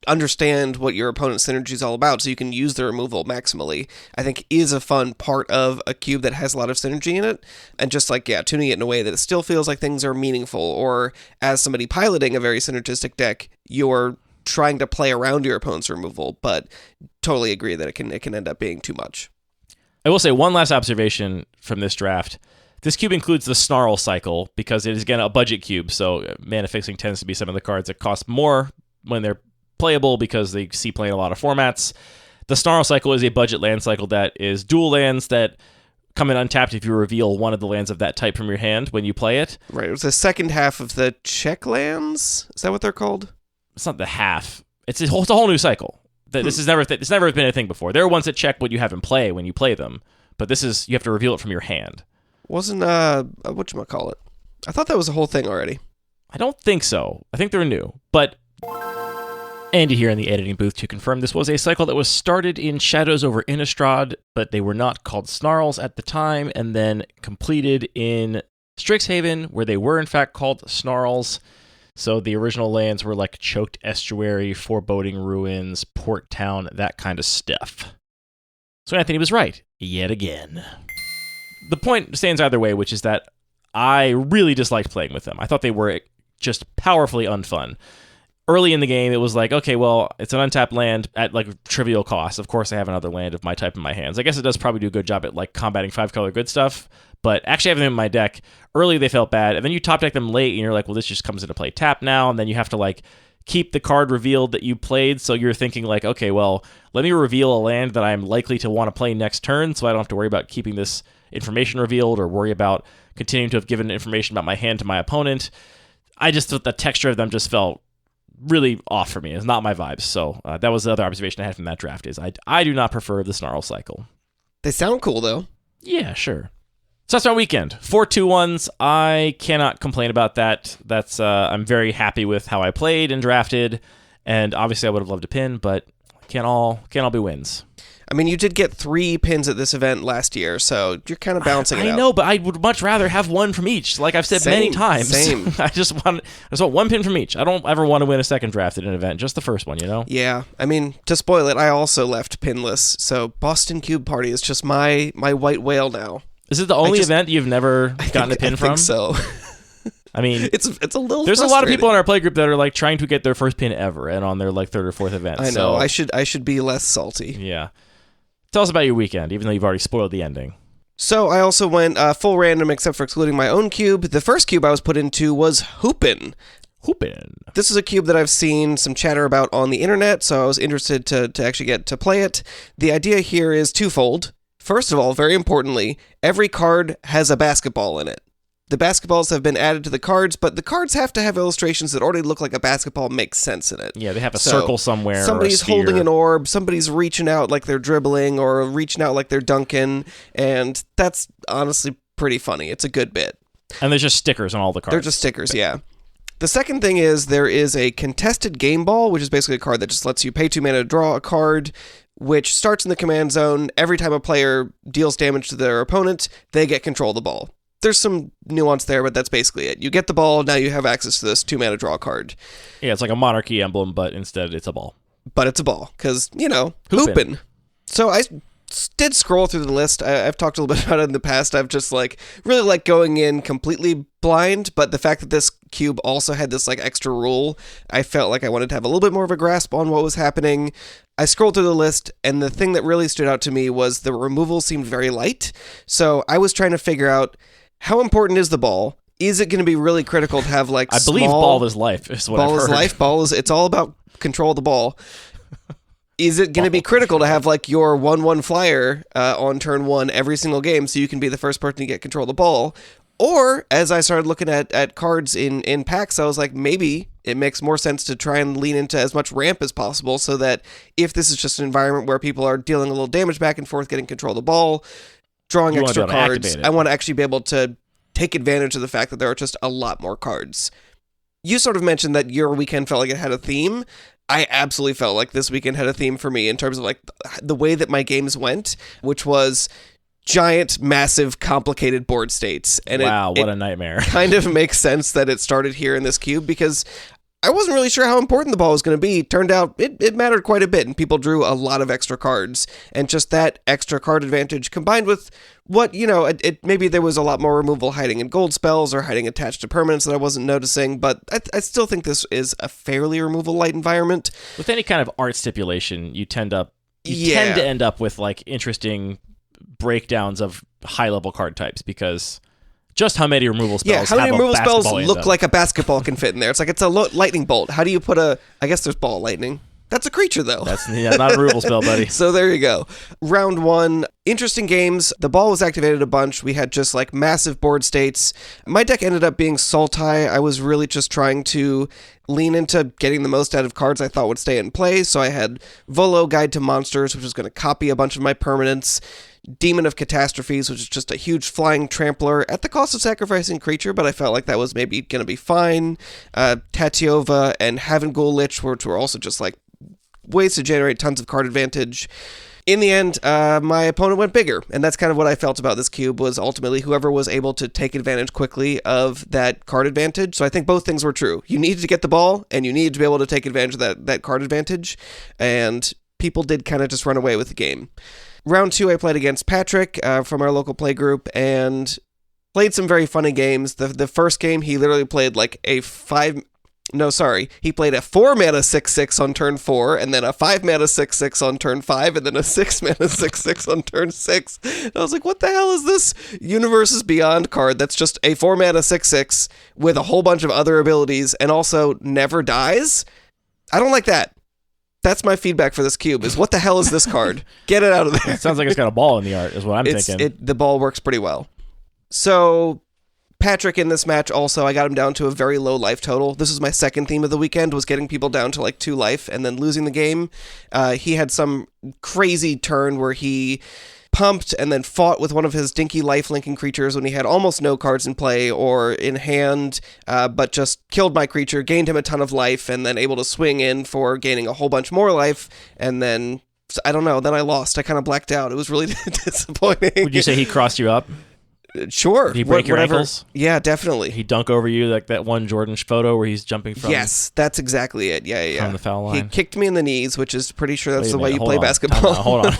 understand what your opponent's synergy is all about so you can use the removal maximally, I think is a fun part of a cube that has a lot of synergy in it. And just tuning it in a way that it still feels like things are meaningful, or as somebody piloting a very synergistic deck, you're trying to play around your opponent's removal, but totally agree that it can end up being too much. I will say one last observation from this draft. This cube includes the Snarl cycle because it is, again, a budget cube, so mana fixing tends to be some of the cards that cost more when they're playable because they see play in a lot of formats. The Snarl cycle is a budget land cycle that is dual lands that come in untapped if you reveal one of the lands of that type from your hand when you play it. Right, it was the second half of the check lands? Is that what they're called? It's not the half. It's a whole new cycle. This is it's never been a thing before. There are ones that check what you have in play when you play them, but this is, you have to reveal it from your hand. Wasn't, whatchamacallit? I thought that was a whole thing already. I don't think so. I think they're new. But Andy here in the editing booth to confirm this was a cycle that was started in Shadows over Innistrad, but they were not called Snarls at the time, and then completed in Strixhaven, where they were in fact called Snarls. So the original lands were like Choked Estuary, Foreboding Ruins, Port Town, that kind of stuff. So Anthony was right, yet again. The point stands either way, which is that I really disliked playing with them. I thought they were just powerfully unfun. Early in the game, it was like, okay, well, it's an untapped land at trivial cost. Of course, I have another land of my type in my hands. I guess it does probably do a good job at combating 5-color good stuff, but actually having them in my deck, early they felt bad, and then you top deck them late, and you're like, well, this just comes into play tap now, and then you have to keep the card revealed that you played, so you're thinking okay, well, let me reveal a land that I'm likely to want to play next turn, so I don't have to worry about keeping this information revealed or worry about continuing to have given information about my hand to my opponent. I just thought the texture of them just felt really off for me. It's not my vibes. So that was the other observation I had from that draft is I do not prefer the Snarl cycle. They sound cool, though. Yeah, sure. So that's my weekend. 4-2-1s. I cannot complain about that. That's I'm very happy with how I played and drafted. And obviously I would have loved to pin, but can't all be wins. I mean, you did get 3 pins at this event last year, so you're kind of balancing it out. I know, but I would much rather have one from each. Like I've said many times. Same. I just want one pin from each. I don't ever want to win a second draft at an event, just the first one, you know? Yeah. I mean, to spoil it, I also left pinless, so Boston Cube Party is just my white whale now. Is it the only event you've never gotten a pin from? I think so. I mean, it's a little. There's a lot of people in our play group that are like trying to get their first pin ever, and on their like 3rd or 4th event. I know. So, I should be less salty. Yeah. Tell us about your weekend, even though you've already spoiled the ending. So I also went full random, except for excluding my own cube. The first cube I was put into was Hoopin. This is a cube that I've seen some chatter about on the internet, so I was interested to actually get to play it. The idea here is twofold. First of all, very importantly, every card has a basketball in it. The basketballs have been added to the cards, but the cards have to have illustrations that already look like a basketball makes sense in it. Yeah, they have a circle somewhere. Somebody's holding an orb, somebody's reaching out like they're dribbling or reaching out like they're dunking, and that's honestly pretty funny. It's a good bit. And there's just stickers on all the cards. They're just stickers, yeah. The second thing is there is a contested game ball, which is basically a card that just lets you pay 2 mana to draw a card, which starts in the command zone. Every time a player deals damage to their opponent, they get control of the ball. There's some nuance there, but that's basically it. You get the ball, now you have access to this 2 mana draw card. Yeah, it's like a monarchy emblem, but instead it's a ball. But it's a ball, because, Hoopin. So I did scroll through the list. I've talked a little bit about it in the past. I've just really going in completely blind, but the fact that this cube also had this extra rule, I felt like I wanted to have a little bit more of a grasp on what was happening. I scrolled through the list, and the thing that really stood out to me was the removal seemed very light. So I was trying to figure out, how important is the ball? Is it going to be really critical to have I believe ball is life is what I've heard. Ball is life. Ball is, it's all about control of the ball. Is it going to be critical to have your 1/1 flyer on turn 1 every single game so you can be the first person to get control of the ball? Or, as I started looking at cards in packs, I was like, maybe it makes more sense to try and lean into as much ramp as possible so that if this is just an environment where people are dealing a little damage back and forth, getting control of the ball, drawing extra cards, I want to actually be able to take advantage of the fact that there are just a lot more cards. You sort of mentioned that your weekend felt like it had a theme. I absolutely felt like this weekend had a theme for me in terms of the way that my games went, which was giant, massive, complicated board states. And wow, what a nightmare. Kind of makes sense that it started here in this cube because I wasn't really sure how important the ball was going to be. Turned out it mattered quite a bit, and people drew a lot of extra cards. And just that extra card advantage combined with what, maybe there was a lot more removal hiding in gold spells or hiding attached to permanents that I wasn't noticing, but I still think this is a fairly removal light environment. With any kind of art stipulation, you tend to end up with interesting breakdowns of high-level card types because just how many removal spells how many removal spells look like a basketball can fit in there? It's it's a lightning bolt. How do you put I guess there's ball lightning. That's a creature, though. That's not a removal spell, buddy. So there you go. Round 1, interesting games. The ball was activated a bunch. We had just massive board states. My deck ended up being Sultai. I was really just trying to lean into getting the most out of cards I thought would stay in play. So I had Volo, Guide to Monsters, which was going to copy a bunch of my permanents. Demon of Catastrophes, which is just a huge flying trampler at the cost of sacrificing creature, but I felt like that was maybe going to be fine. Tatiova and Havengul Lich, which were also just ways to generate tons of card advantage. In the end, my opponent went bigger, and that's kind of what I felt about this cube, was ultimately whoever was able to take advantage quickly of that card advantage. So I think both things were true. You needed to get the ball, and you needed to be able to take advantage of that card advantage, and people did kind of just run away with the game. Round 2, I played against Patrick from our local play group, and played some very funny games. The first game, he literally played he played a 4-mana 6/6 on turn 4, and then a 5-mana 6/6 on turn 5, and then a 6-mana 6/6 on turn 6. And I was like, what the hell is this Universes Beyond card that's just a 4-mana 6/6 with a whole bunch of other abilities and also never dies? I don't like that. That's my feedback for this cube, is what the hell is this card? Get it out of there. It sounds like it's got a ball in the art, is what I'm thinking. The ball works pretty well. So Patrick in this match also, I got him down to a very low life total. This was my second theme of the weekend, was getting people down to like 2 life and then losing the game. He had some crazy turn where he pumped and then fought with one of his dinky life-linking creatures when he had almost no cards in play or in hand, but just killed my creature, gained him a ton of life, and then able to swing in for gaining a whole bunch more life, and then, I don't know, then I lost. I kind of blacked out. It was really disappointing. Would you say he crossed you up? Sure. Did he break your ankles? Yeah, definitely. He dunk over you like that one Jordan photo where he's jumping from... Yes, that's exactly it. Yeah. From the foul line. He kicked me in the knees, which is pretty sure that's the way you play basketball. Hold on.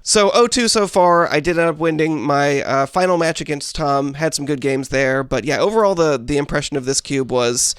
So 0-2 so far. I did end up winning my final match against Tom. Had some good games there. But yeah, overall the impression of this cube was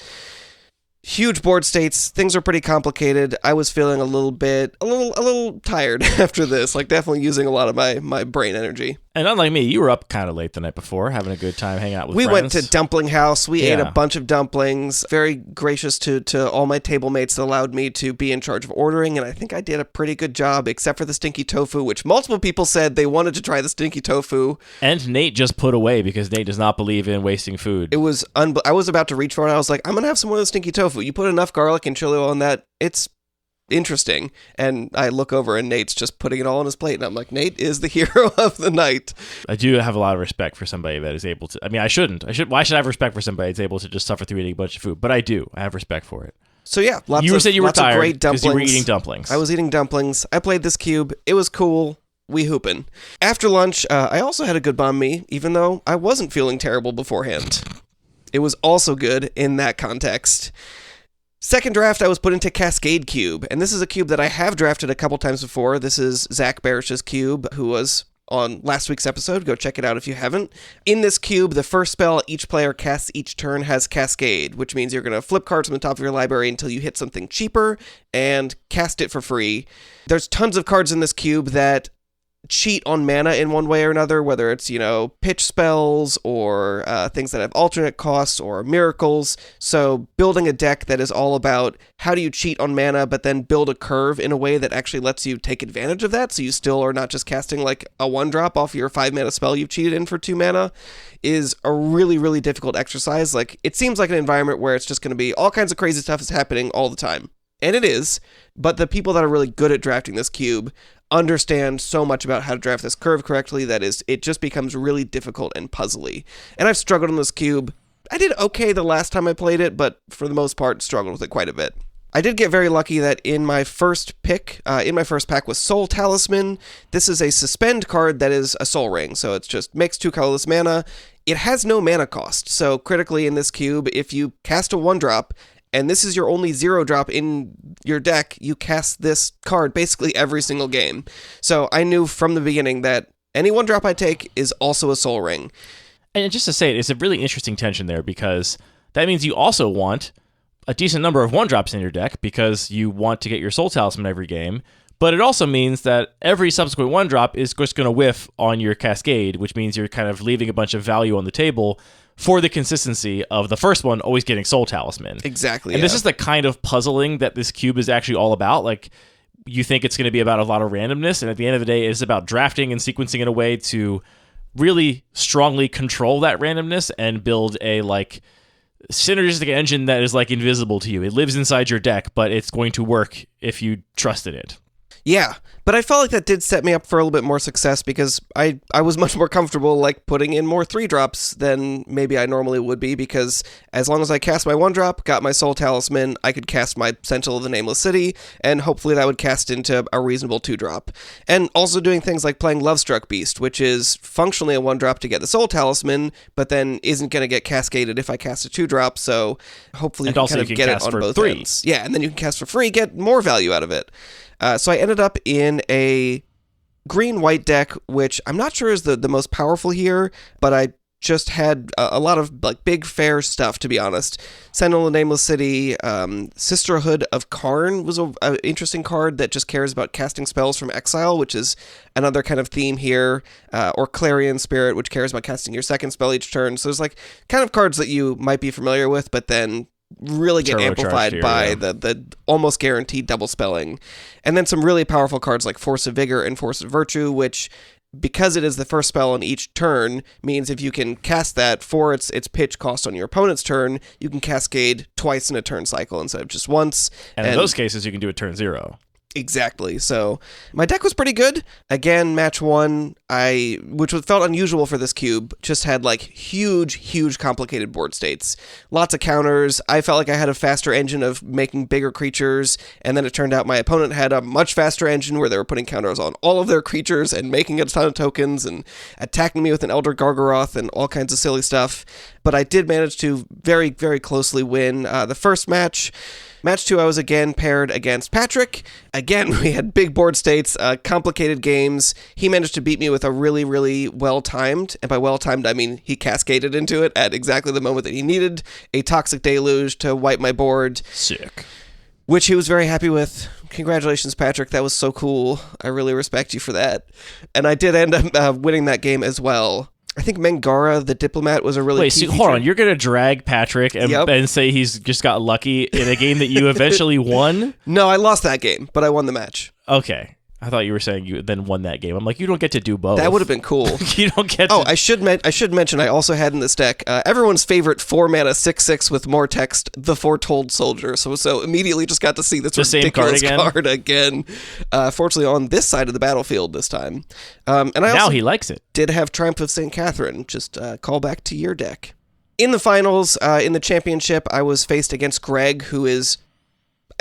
huge board states. Things are pretty complicated. I was feeling a little tired after this. Like definitely using a lot of my brain energy. And unlike me, you were up kind of late the night before, having a good time hanging out with friends. We went to Dumpling House. We ate a bunch of dumplings. Very gracious to all my table mates that allowed me to be in charge of ordering, and I think I did a pretty good job, except for the stinky tofu, which multiple people said they wanted to try the stinky tofu. And Nate just put away because Nate does not believe in wasting food. It was I was about to reach for it, and I was like, I'm going to have some more of the stinky tofu. You put enough garlic and chili oil on that, it's interesting. And I look over and Nate's just putting it all on his plate, and I'm like, Nate is the hero of the night. I do have a lot of respect for somebody that is able to, I mean, I shouldn't. Why should I have respect for somebody that's able to just suffer through eating a bunch of food? But I do. I have respect for it. So yeah, lots of great dumplings. You were eating dumplings. I was eating dumplings. I played this cube. It was cool. We hoopin'. After lunch, I also had a good banh mi, even though I wasn't feeling terrible beforehand. It was also good in that context. Second draft, I was put into Cascade Cube, and this is a cube that I have drafted a couple times before. This is Zach Barish's cube, who was on last week's episode. Go check it out if you haven't. In this cube, the first spell each player casts each turn has Cascade, which means you're going to flip cards from the top of your library until you hit something cheaper and cast it for free. There's tons of cards in this cube that cheat on mana in one way or another, whether it's, pitch spells or things that have alternate costs or miracles. So building a deck that is all about how do you cheat on mana, but then build a curve in a way that actually lets you take advantage of that, so you still are not just casting like a 1-drop off your 5-mana spell you've cheated in for 2 mana, is a really, really difficult exercise. Like, it seems like an environment where it's just going to be all kinds of crazy stuff is happening all the time. And it is, but the people that are really good at drafting this cube understand so much about how to draft this curve correctly that it just becomes really difficult and puzzly. And I've struggled on this cube. I did okay the last time I played it, but for the most part, struggled with it quite a bit. I did get very lucky that in my first pack was Soul Talisman. This is a suspend card that is a soul ring, so it's just makes 2 colorless mana. It has no mana cost, so critically in this cube, if you cast a 1-drop, and this is your only 0-drop in your deck, you cast this card basically every single game. So I knew from the beginning that any 1-drop I take is also a soul ring. And just to say it's a really interesting tension there, because that means you also want a decent number of 1-drops in your deck because you want to get your Soul Talisman every game. But it also means that every subsequent 1-drop is just going to whiff on your Cascade, which means you're kind of leaving a bunch of value on the table for the consistency of the first one always getting Soul Talisman. Exactly. And this is the kind of puzzling that this cube is actually all about. Like, you think it's going to be about a lot of randomness, and at the end of the day, it's about drafting and sequencing in a way to really strongly control that randomness and build a, synergistic engine that is, invisible to you. It lives inside your deck, but it's going to work if you trusted it. Yeah, but I felt like that did set me up for a little bit more success because I was much more comfortable putting in more 3-drops than maybe I normally would be, because as long as I cast my 1-drop, got my Soul Talisman, I could cast my Sentinel of the Nameless City, and hopefully that would cast into a reasonable 2-drop. And also doing things like playing Lovestruck Beast, which is functionally a 1-drop to get the Soul Talisman, but then isn't going to get cascaded if I cast a 2-drop, so hopefully you can kind of get it on both ends. Yeah, and then you can cast for free, get more value out of it. So I ended up in a green-white deck, which I'm not sure is the most powerful here, but I just had a lot of big fair stuff, to be honest. Sentinel of the Nameless City, Sisterhood of Karn was an interesting card that just cares about casting spells from exile, which is another kind of theme here, or Clarion Spirit, which cares about casting your second spell each turn. So there's kind of cards that you might be familiar with, but then really get amplified by the almost guaranteed double spelling. And then some really powerful cards like Force of Vigor and Force of Virtue, which because it is the first spell on each turn, means if you can cast that for its pitch cost on your opponent's turn, you can Cascade twice in a turn cycle instead of just once. And in those cases, you can do it turn 0. Exactly. So my deck was pretty good. Again, match 1, which felt unusual for this cube, just had like huge complicated board states. Lots of counters. I felt like I had a faster engine of making bigger creatures, and then it turned out my opponent had a much faster engine where they were putting counters on all of their creatures and making a ton of tokens and attacking me with an Elder Gargaroth and all kinds of silly stuff. But I did manage to very, very closely win the first match. Match 2, I was again paired against Patrick. Again, we had big board states, complicated games. He managed to beat me with a really, really well-timed, and by well-timed, I mean he cascaded into it at exactly the moment that he needed, a Toxic Deluge to wipe my board. Sick. Which he was very happy with. Congratulations, Patrick. That was so cool. I really respect you for that. And I did end up winning that game as well. I think Mangara, the diplomat, was a really Wait, so hold on. You're going to drag Patrick and say he's just got lucky in a game that you eventually won? No, I lost that game, but I won the match. Okay. I thought you were saying you then won that game. I'm like, you don't get to do both. That would have been cool. You don't get to... Oh, I should mention, I also had in this deck everyone's favorite 4-mana 6/6 with more text, the Foretold Soldier. So immediately just got to see this ridiculous card again. Fortunately, on this side of the battlefield this time. And I now also he likes it. Did have Triumph of St. Catherine. Just call back to your deck. In the finals, in the championship, I was faced against Greg, who is,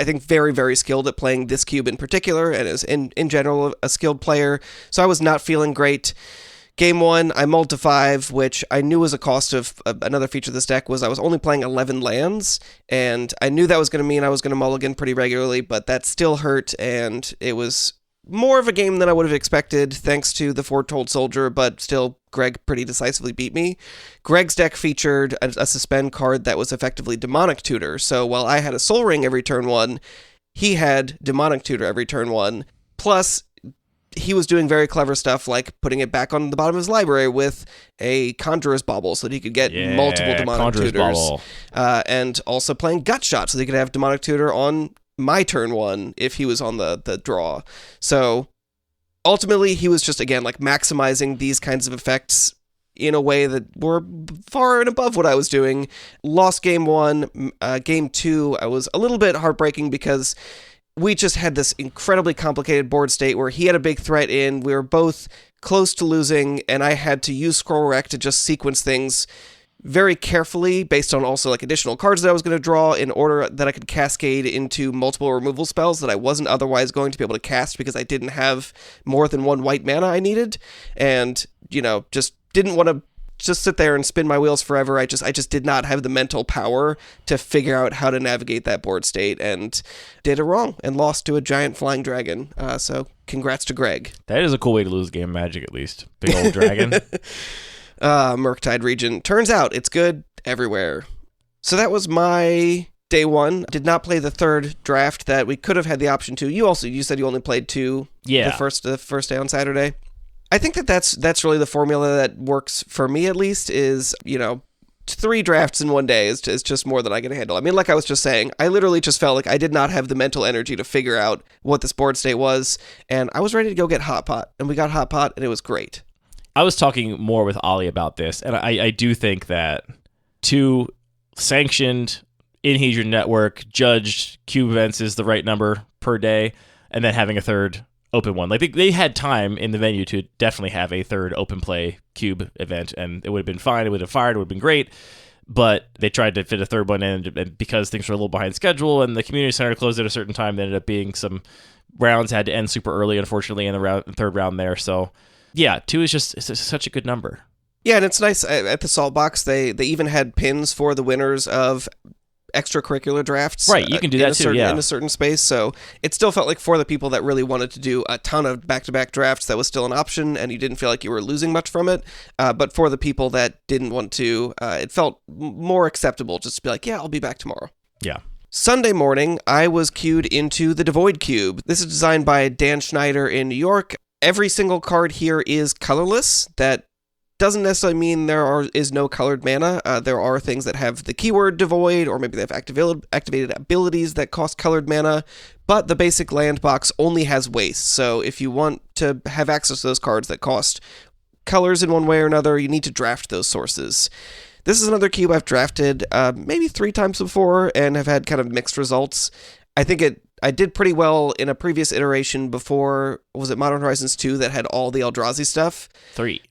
I think, very, very skilled at playing this cube in particular, and is in general a skilled player, so I was not feeling great. Game 1, I mulled to 5, which I knew was a cost of another feature of this deck, was I was only playing 11 lands, and I knew that was going to mean I was going to mulligan pretty regularly, but that still hurt, and it was more of a game than I would have expected, thanks to the Foretold Soldier, but still, Greg pretty decisively beat me. Greg's deck featured a suspend card that was effectively Demonic Tutor, so while I had a Soul Ring every turn 1, he had Demonic Tutor every turn 1, plus he was doing very clever stuff like putting it back on the bottom of his library with a Conjurer's Bauble so that he could get multiple Demonic Tutors, and also playing Gut Shot so that he could have Demonic Tutor on my turn 1 if he was on the draw. So ultimately he was just, again, like maximizing these kinds of effects in a way that were far and above what I was doing. Lost game 1. Game 2, I was a little bit heartbreaking because we just had this incredibly complicated board state where he had a big threat in, we were both close to losing, and I had to use Scroll Rec to just sequence things very carefully based on also like additional cards that I was going to draw in order that I could cascade into multiple removal spells that I wasn't otherwise going to be able to cast because I didn't have more than 1 white mana I needed, and just didn't want to just sit there and spin my wheels forever. I just did not have the mental power to figure out how to navigate that board state, and did it wrong and lost to a giant flying dragon. So congrats to Greg. That is a cool way to lose a game of Magic, at least. Big old dragon. Murktide region. Turns out it's good everywhere. So that was my day 1. Did not play the third draft that we could have had the option to. You said you only played 2. Yeah. The first day on Saturday. I think that's really the formula that works for me, at least, is 3 drafts in one day is just more than I can handle. I mean, like I was just saying, I literally just felt like I did not have the mental energy to figure out what this board state was, and I was ready to go get Hot Pot, and we got Hot Pot, and it was great. I was talking more with Ollie about this, and I do think that 2 sanctioned in-Hedron network judged cube events is the right number per day, and then having a third open one. Like they had time in the venue to definitely have a third open play cube event, and it would have been fine. It would have fired. It would have been great. But they tried to fit a third one in, and because things were a little behind schedule and the community center closed at a certain time, there ended up being some rounds had to end super early, unfortunately, in the third round there. So yeah, 2 is just such a good number. Yeah, and it's nice at the Salt Box. They even had pins for the winners of extracurricular drafts. Right, you can do that too, yeah. In a certain space. So it still felt like for the people that really wanted to do a ton of back-to-back drafts, that was still an option, and you didn't feel like you were losing much from it. But for the people that didn't want to, it felt more acceptable just to be like, yeah, I'll be back tomorrow. Yeah. Sunday morning, I was queued into the Devoid Cube. This is designed by Dan Schneider in New York. Every single card here is colorless. That doesn't necessarily mean there is no colored mana. There are things that have the keyword Devoid, or maybe they have activated abilities that cost colored mana, but the basic land box only has waste. So if you want to have access to those cards that cost colors in one way or another, you need to draft those sources. This is another cube I've drafted maybe 3 times before and have had kind of mixed results. I think I did pretty well in a previous iteration before, was it Modern Horizons 2 that had all the Eldrazi stuff? 3.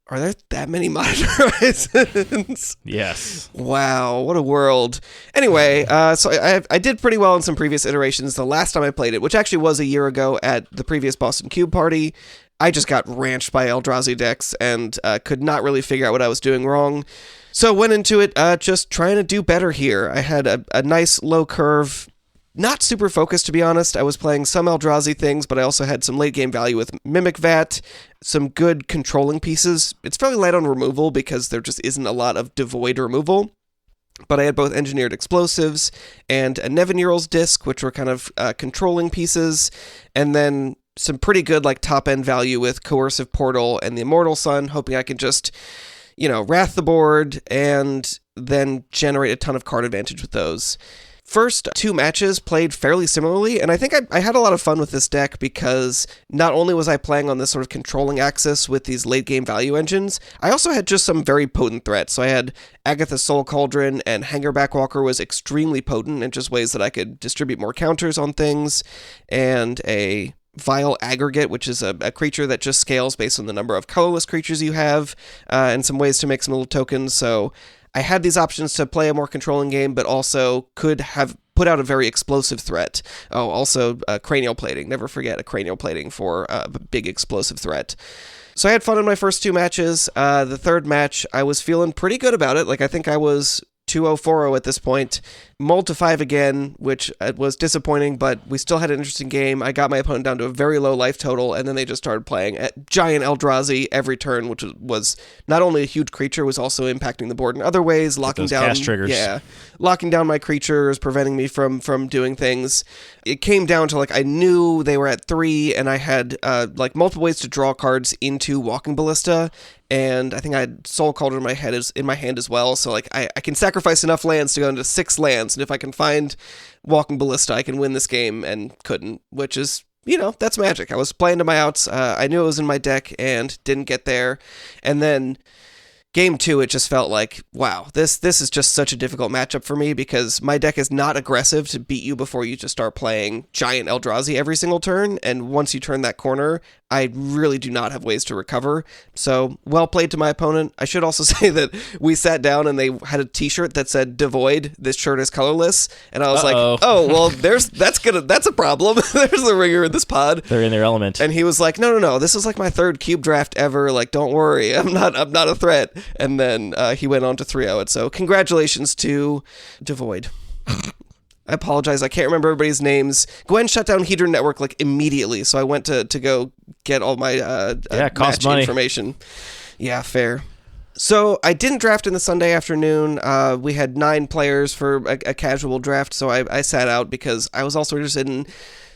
Are there that many Modern Horizons? Yes. Wow, what a world. Anyway, so I did pretty well in some previous iterations. The last time I played it, which actually was a year ago at the previous Boston Cube party, I just got ranched by Eldrazi decks and could not really figure out what I was doing wrong. So went into it just trying to do better here. I had a nice low curve, not super focused, to be honest. I was playing some Eldrazi things, but I also had some late game value with Mimic Vat, some good controlling pieces. It's fairly light on removal because there just isn't a lot of Devoid removal. But I had both Engineered Explosives and a Nevinyrral's Disc, which were kind of controlling pieces, and then some pretty good like top-end value with Coercive Portal and the Immortal Sun, hoping I could just, wrath the board and then generate a ton of card advantage with those. First 2 matches played fairly similarly, and I think I had a lot of fun with this deck because not only was I playing on this sort of controlling axis with these late-game value engines, I also had just some very potent threats. So I had Agatha's Soul Cauldron, and Hangerback Walker was extremely potent in just ways that I could distribute more counters on things, and a Vile Aggregate, which is a creature that just scales based on the number of colorless creatures you have, and some ways to make some little tokens. So I had these options to play a more controlling game, but also could have put out a very explosive threat. Oh, also Cranial Plating. Never forget a Cranial Plating for a big explosive threat. So I had fun in my first 2 matches. The third match, I was feeling pretty good about it. Like, I think I was 2-0, 4-0 at this point. Mulled to 5 again, which was disappointing, but we still had an interesting game. I got my opponent down to a very low life total, and then they just started playing at giant Eldrazi every turn, which was not only a huge creature, was also impacting the board in other ways, locking down cast triggers. Yeah, locking down my creatures, preventing me from doing things. It came down to, like, I knew they were at 3, and I had multiple ways to draw cards into Walking Ballista, and I think I had Soul Cauldron in my hand as well, so like I can sacrifice enough lands to go into 6 lands, and if I can find Walking Ballista, I can win this game, and couldn't, which is, that's magic. I was playing to my outs, I knew it was in my deck, and didn't get there, and then Game 2, it just felt like, wow, this is just such a difficult matchup for me because my deck is not aggressive to beat you before you just start playing giant Eldrazi every single turn, and once you turn that corner, I really do not have ways to recover. So, well played to my opponent. I should also say that we sat down and they had a t-shirt that said Devoid, this shirt is colorless, and I was like, oh, well, that's a problem. There's the ringer in this pod. They're in their element. And he was like, no, this is like my 3rd cube draft ever, like, don't worry, I'm not a threat. And then he went on to 3-0 it. So congratulations to Devoid. I apologize. I can't remember everybody's names. Gwen shut down Hedron Network like immediately, so I went to go get all my cost money information. Yeah, fair. So I didn't draft in the Sunday afternoon. We had 9 players for a casual draft, so I sat out because I was also interested in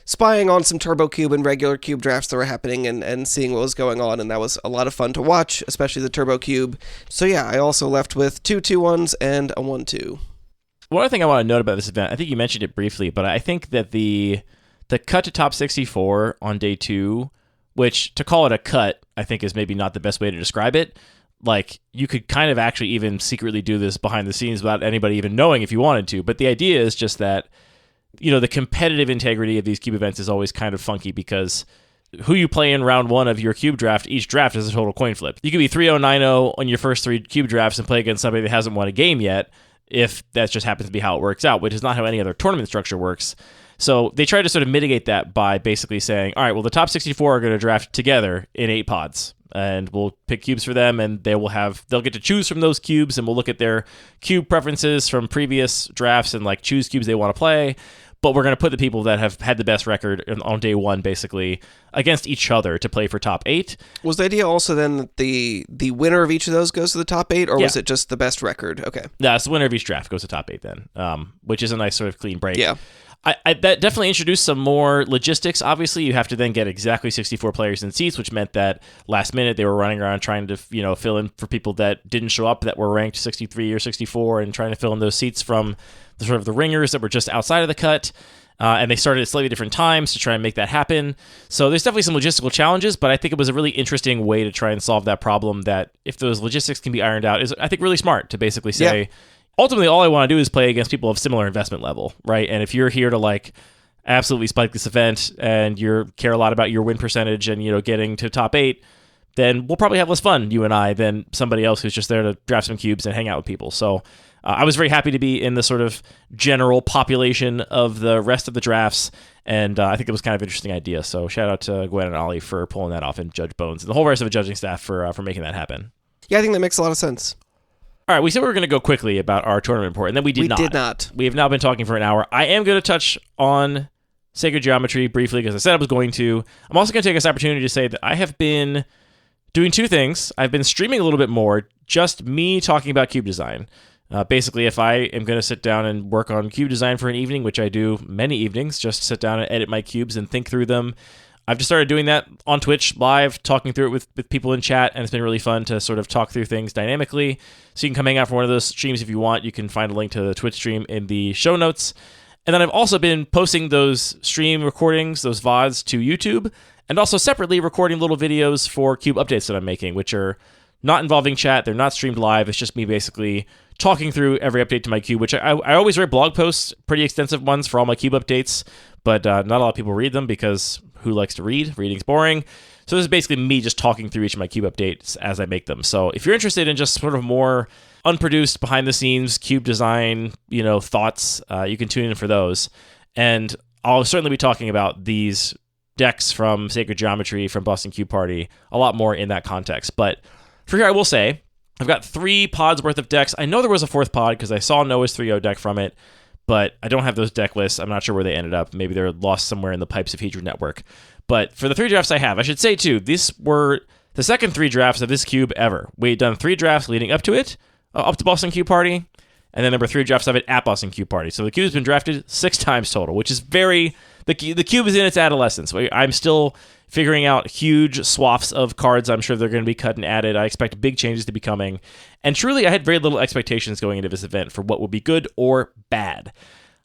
spying on some Turbo Cube and regular Cube drafts that were happening and seeing what was going on, and that was a lot of fun to watch, especially the Turbo Cube. So yeah, I also left with 2 2-1s and a 1-2. One other thing I want to note about this event, I think you mentioned it briefly, but I think that the cut to top 64 on day 2, which to call it a cut, I think is maybe not the best way to describe it. Like, you could kind of actually even secretly do this behind the scenes without anybody even knowing if you wanted to, but the idea is just that the competitive integrity of these cube events is always kind of funky because who you play in round 1 of your cube draft, each draft is a total coin flip. You could be 3-0, 9-0 on your first 3 cube drafts and play against somebody that hasn't won a game yet, if that just happens to be how it works out, which is not how any other tournament structure works. So they try to sort of mitigate that by basically saying, all right, well, the top 64 are going to draft together in 8 pods, and we'll pick cubes for them, and they'll get to choose from those cubes, and we'll look at their cube preferences from previous drafts and like choose cubes they want to play. But we're going to put the people that have had the best record on day 1, basically, against each other to play for top 8. Was the idea also then that the winner of each of those goes to the top 8, or was it just the best record? Okay. No, it's the winner of each draft goes to top 8 then, which is a nice sort of clean break. Yeah. That definitely introduced some more logistics. Obviously, you have to then get exactly 64 players in seats, which meant that last minute they were running around trying to fill in for people that didn't show up that were ranked 63 or 64 and trying to fill in those seats from the sort of the ringers that were just outside of the cut. and they started at slightly different times to try and make that happen. So there's definitely some logistical challenges, but I think it was a really interesting way to try and solve that problem, that if those logistics can be ironed out, is, I think, really smart to basically say, ultimately, all I want to do is play against people of similar investment level, right? And if you're here to like absolutely spike this event and you care a lot about your win percentage and, getting to top 8, then we'll probably have less fun, you and I, than somebody else who's just there to draft some cubes and hang out with people. So I was very happy to be in the sort of general population of the rest of the drafts, and I think it was kind of an interesting idea. So shout out to Gwen and Ollie for pulling that off, and Judge Bones and the whole rest of the judging staff for making that happen. Yeah, I think that makes a lot of sense. All right, we said we were going to go quickly about our tournament report, and then we did not. We did not. We have now been talking for an hour. I am going to touch on Sacred Geometry briefly, because I said I was going to. I'm also going to take this opportunity to say that I have been doing 2 things. I've been streaming a little bit more, just me talking about cube design. Basically, if I am going to sit down and work on cube design for an evening, which I do many evenings, just sit down and edit my cubes and think through them. I've just started doing that on Twitch live, talking through it with people in chat, and it's been really fun to sort of talk through things dynamically. So you can come hang out for one of those streams if you want. You can find a link to the Twitch stream in the show notes. And then I've also been posting those stream recordings, those VODs, to YouTube, and also separately recording little videos for cube updates that I'm making, which are not involving chat. They're not streamed live. It's just me basically talking through every update to my cube, which I always write blog posts, pretty extensive ones for all my cube updates, but not a lot of people read them because who likes to read? Reading's boring. So this is basically me just talking through each of my cube updates as I make them. So if you're interested in just sort of more unproduced, behind-the-scenes cube design, thoughts, you can tune in for those. And I'll certainly be talking about these decks from Sacred Geometry, from Boston Cube Party, a lot more in that context. But for here, I will say, I've got 3 pods worth of decks. I know there was a 4th pod because I saw Noah's 3.0 deck from it, but I don't have those deck lists. I'm not sure where they ended up. Maybe they're lost somewhere in the pipes of Hedron Network. But for the 3 drafts I have, I should say, too, these were the second 3 drafts of this cube ever. We'd done 3 drafts leading up to it, up to Boston Cube Party, and then there were 3 drafts of it at Boston Cube Party. So the cube's been drafted 6 times total, which is very... The cube is in its adolescence. I'm still figuring out huge swaths of cards. I'm sure they're going to be cut and added. I expect big changes to be coming. And truly, I had very little expectations going into this event for what would be good or bad.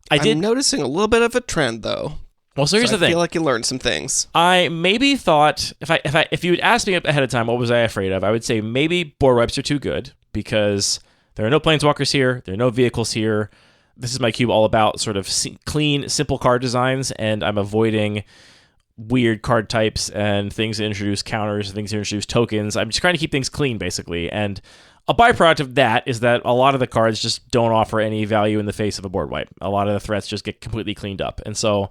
I'm noticing a little bit of a trend, though. Well, so here's the thing. I feel like you learned some things. I maybe thought, if you had asked me ahead of time what was I afraid of, I would say maybe board wipes are too good because there are no planeswalkers here, there are no vehicles here. This is my cube all about sort of clean, simple card designs, and I'm avoiding weird card types and things that introduce counters, things that introduce tokens. I'm just trying to keep things clean, basically. And a byproduct of that is that a lot of the cards just don't offer any value in the face of a board wipe. A lot of the threats just get completely cleaned up. And so,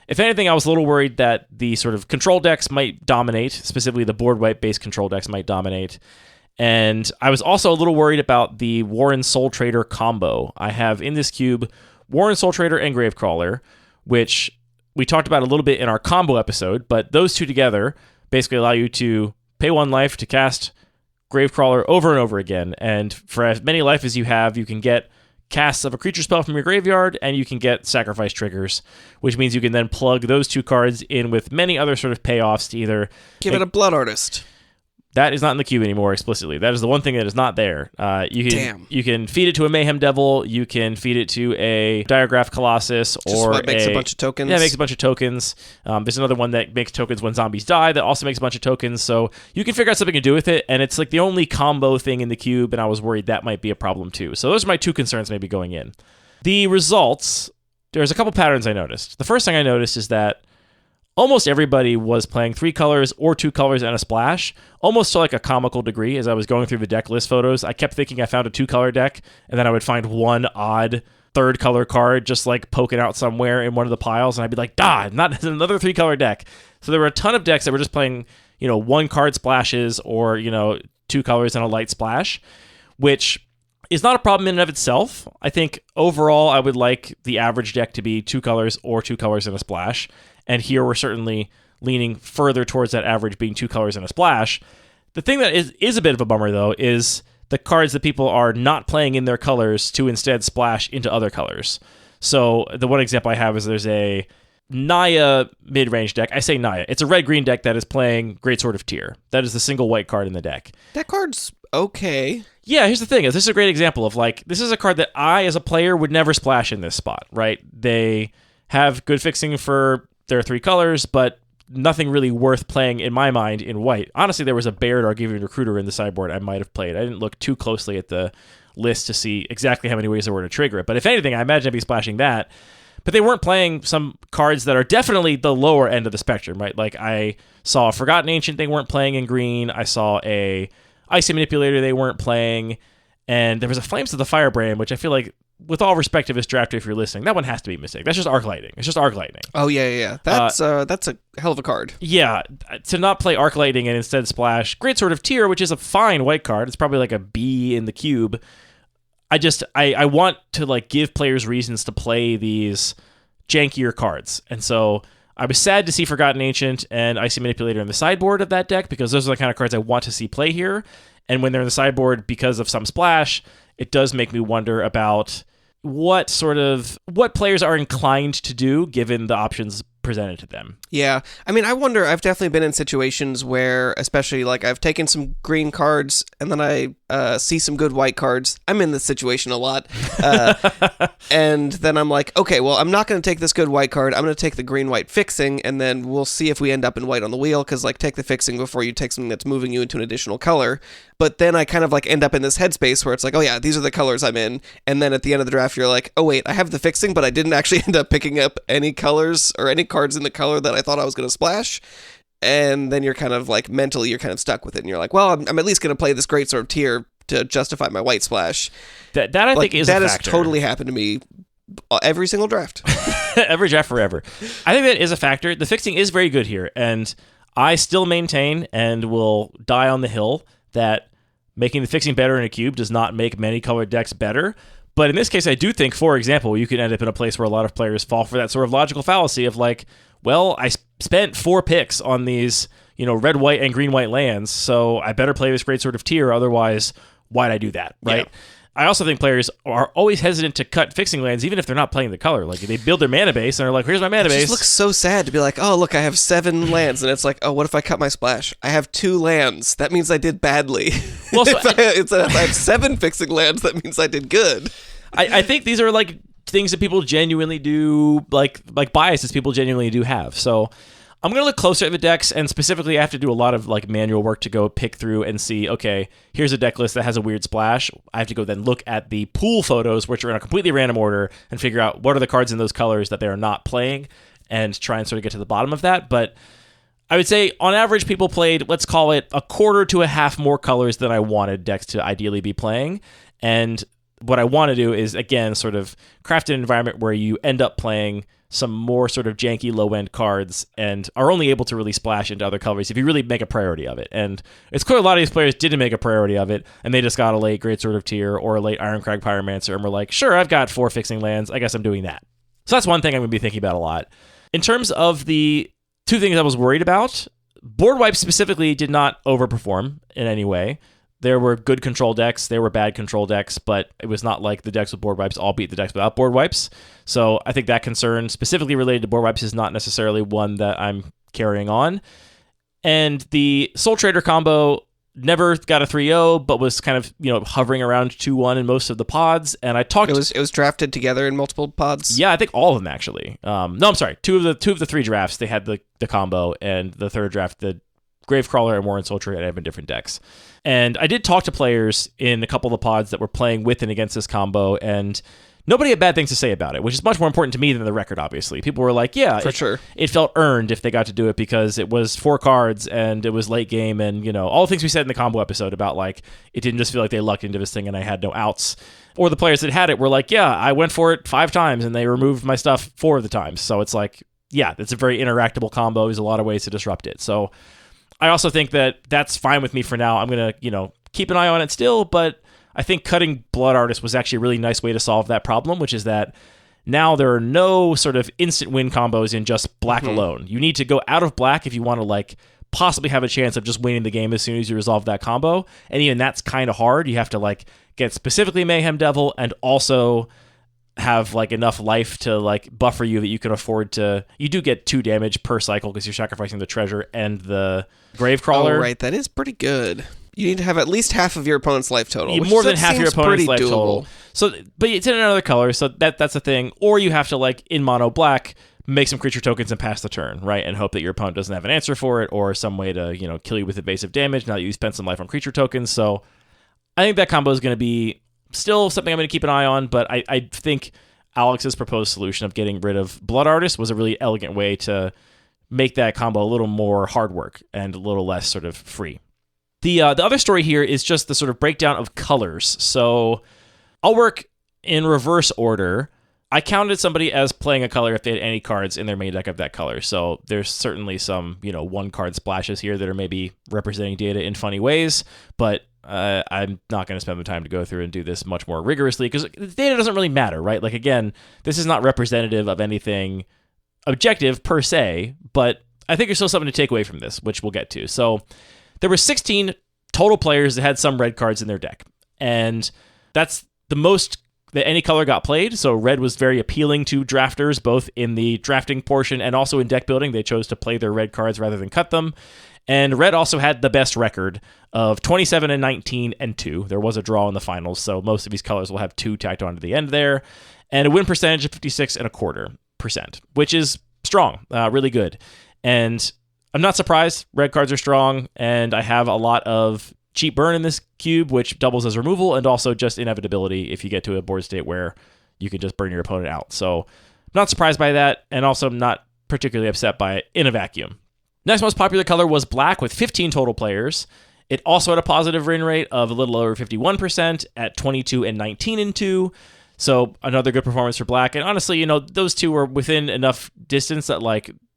if anything, I was a little worried that the sort of control decks might dominate, specifically the board wipe-based control decks might dominate. And I was also a little worried about the Warren Soul Trader combo. I have in this cube Warren Soul Trader and Gravecrawler, which we talked about a little bit in our combo episode, but those 2 together basically allow you to pay 1 life to cast Gravecrawler over and over again. And for as many life as you have, you can get casts of a creature spell from your graveyard, and you can get sacrifice triggers, which means you can then plug those 2 cards in with many other sort of payoffs to either... Give it a Blood Artist. That is not in the cube anymore explicitly. That is the one thing that is not there. You can feed it to a Mayhem Devil. You can feed it to a Diagraph Colossus, or makes a bunch of tokens. Yeah, it makes a bunch of tokens. There's another one that makes tokens when zombies die that also makes a bunch of tokens. So you can figure out something to do with it, and it's like the only combo thing in the cube, and I was worried that might be a problem too. So those are my 2 concerns maybe going in. The results, there's a couple patterns I noticed. The first thing I noticed is that almost everybody was playing 3 colors or 2 colors and a splash, almost to like a comical degree. As I was going through the deck list photos, I kept thinking I found a 2-color deck, and then I would find one odd 3rd color card just like poking out somewhere in one of the piles, and I'd be like, not another 3-color deck. So there were a ton of decks that were just playing, 1 card splashes or, 2 colors and a light splash, which is not a problem in and of itself. I think overall I would like the average deck to be 2 colors or 2 colors and a splash. And here we're certainly leaning further towards that average being 2 colors and a splash. The thing that is a bit of a bummer, though, is the cards that people are not playing in their colors to instead splash into other colors. So the one example I have is there's a Naya mid-range deck. I say Naya. It's a red-green deck that is playing Greatsword of Tyr. That is the single white card in the deck. That card's okay. Yeah, here's the thing. This is a great example of, this is a card that I, as a player, would never splash in this spot, right? They have good fixing for their 3 colors, but nothing really worth playing in my mind in white. Honestly, there was a Baird Argivian Recruiter in the sideboard I might have played. I didn't look too closely at the list to see exactly how many ways there were to trigger it. But if anything, I imagine I'd be splashing that. But they weren't playing some cards that are definitely the lower end of the spectrum, right? Like I saw a Forgotten Ancient they weren't playing in green. I saw a Icy Manipulator they weren't playing. And there was a Flames of the Firebrand, which I feel like, with all respect to this drafter, if you're listening, that one has to be a mistake. That's just Arc Lightning. It's just Arc Lightning. Oh, yeah. That's a hell of a card. Yeah. To not play Arc Lightning and instead splash Greatsword of Tyr, which is a fine white card. It's probably like a B in the cube. I want to like give players reasons to play these jankier cards. And so I was sad to see Forgotten Ancient and Icy Manipulator in the sideboard of that deck, because those are the kind of cards I want to see play here. And when they're in the sideboard because of some splash, it does make me wonder about what players are inclined to do given the options presented to them. Yeah. I mean, I wonder, I've definitely been in situations where, especially like I've taken some green cards and then I see some good white cards. I'm in this situation a lot. And then I'm like, okay, well, I'm not going to take this good white card. I'm going to take the green-white fixing, and then we'll see if we end up in white on the wheel, because like take the fixing before you take something that's moving you into an additional color. But then I kind of like end up in this headspace where it's like, oh yeah, these are the colors I'm in. And then at the end of the draft, you're like, oh wait, I have the fixing, but I didn't actually end up picking up any colors or any cards in the color that I thought I was going to splash. And then you're kind of like mentally, you're kind of stuck with it. And you're like, well, I'm at least going to play this Greatsword of Tyr to justify my white splash. That I think is a factor. That has totally happened to me every single draft. Every draft forever. I think that is a factor. The fixing is very good here. And I still maintain and will die on the hill that making the fixing better in a cube does not make many colored decks better. But in this case, I do think, for example, you could end up in a place where a lot of players fall for that sort of logical fallacy of like, well, I spent 4 picks on these, red, white, and green, white lands, so I better play this Greatsword of Tyr, otherwise, why'd I do that, right? Yeah. I also think players are always hesitant to cut fixing lands, even if they're not playing the color. Like, they build their mana base, and they're like, here's my mana base. It just looks so sad to be like, oh, look, I have 7 lands, and it's like, oh, what if I cut my splash? I have 2 lands. That means I did badly. Well, so if I have 7 fixing lands, that means I did good. I think these are, like, things that people genuinely do, like biases people genuinely do have. So I'm going to look closer at the decks, and specifically I have to do a lot of like manual work to go pick through and see, okay, here's a deck list that has a weird splash. I have to go then look at the pool photos, which are in a completely random order, and figure out what are the cards in those colors that they are not playing, and try and sort of get to the bottom of that. But I would say on average people played, let's call it a quarter to a half more colors than I wanted decks to ideally be playing. And what I want to do is, again, sort of craft an environment where you end up playing some more sort of janky low-end cards and are only able to really splash into other colors if you really make a priority of it. And it's clear a lot of these players didn't make a priority of it, and they just got a late Greatsword of Tyr or a late Ironcrag Pyromancer and were like, sure, I've got 4 fixing lands, I guess I'm doing that. So that's one thing I'm going to be thinking about a lot. In terms of the 2 things I was worried about, board wipes specifically did not overperform in any way. There were good control decks, there were bad control decks, but it was not like the decks with board wipes all beat the decks without board wipes. So I think that concern specifically related to board wipes is not necessarily one that I'm carrying on. And the Soul Trader combo never got a 3-0, but was kind of, hovering around 2-1 in most of the pods. And I talked... It was drafted together in multiple pods? Yeah, I think all of them, actually. No, I'm sorry. Two of the 3 drafts, they had the combo, and the third draft, the Gravecrawler and Warren Soul Trader have been different decks. And I did talk to players in a couple of the pods that were playing with and against this combo, and nobody had bad things to say about it, which is much more important to me than the record, obviously. People were like, yeah, for sure. It felt earned if they got to do it because it was 4 cards and it was late game, and, all the things we said in the combo episode about, like, it didn't just feel like they lucked into this thing and I had no outs. Or the players that had it were like, yeah, I went for it 5 times and they removed my stuff 4 of the times. So it's like, yeah, it's a very interactable combo. There's a lot of ways to disrupt it. So I also think that that's fine with me for now. I'm going to, keep an eye on it still, but I think cutting Blood Artist was actually a really nice way to solve that problem, which is that now there are no sort of instant win combos in just black alone. You need to go out of black if you want to, like, possibly have a chance of just winning the game as soon as you resolve that combo. And even that's kind of hard. You have to, like, get specifically Mayhem Devil and also have, like, enough life to, like, buffer you that you can afford to... You do get 2 damage per cycle because you're sacrificing the treasure and the Gravecrawler. Oh, right. That is pretty good. You need to have at least half of your opponent's life total. More than half your opponent's life doable. total. So, but it's in another color, so that's a thing. Or you have to, like, in mono black, make some creature tokens and pass the turn, right? And hope that your opponent doesn't have an answer for it, or some way to, kill you with evasive damage now that you spent some life on creature tokens. So I think that combo is going to be still something I'm going to keep an eye on, but I think Alex's proposed solution of getting rid of Blood Artist was a really elegant way to make that combo a little more hard work and a little less sort of free. The other story here is just the sort of breakdown of colors. So I'll work in reverse order. I counted somebody as playing a color if they had any cards in their main deck of that color. So there's certainly some, one card splashes here that are maybe representing data in funny ways, but I'm not going to spend the time to go through and do this much more rigorously because the data doesn't really matter, right? Like, again, this is not representative of anything objective per se, but I think there's still something to take away from this, which we'll get to. So there were 16 total players that had some red cards in their deck, and that's the most that any color got played. So red was very appealing to drafters, both in the drafting portion and also in deck building. They chose to play their red cards rather than cut them. And red also had the best record of 27 and 19 and 2. There was a draw in the finals, so most of these colors will have 2 tacked onto the end there. And a win percentage of 56.25%, which is strong, really good. And I'm not surprised. Red cards are strong, and I have a lot of cheap burn in this cube, which doubles as removal, and also just inevitability if you get to a board state where you can just burn your opponent out. So I'm not surprised by that, and also not particularly upset by it in a vacuum. Next most popular color was black with 15 total players. It also had a positive win rate of a little over 51% at 22 and 19 and 2. So another good performance for black. And honestly, those two were within enough distance that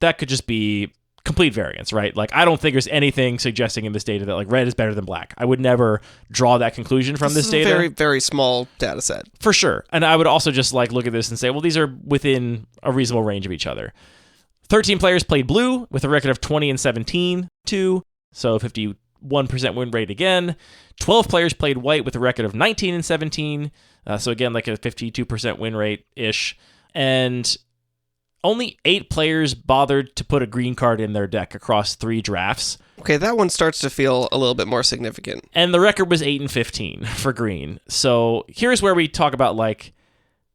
that could just be complete variance, right? Like, I don't think there's anything suggesting in this data that red is better than black. I would never draw that conclusion from this data. Is a very, very small data set. For sure. And I would also just look at this and say, well, these are within a reasonable range of each other. 13 players played blue with a record of 20 and 17, 2, so 51% win rate again. 12 players played white with a record of 19 and 17, so again, a 52% win rate-ish. And only 8 players bothered to put a green card in their deck across 3 drafts. Okay, that one starts to feel a little bit more significant. And the record was 8 and 15 for green. So here's where we talk about,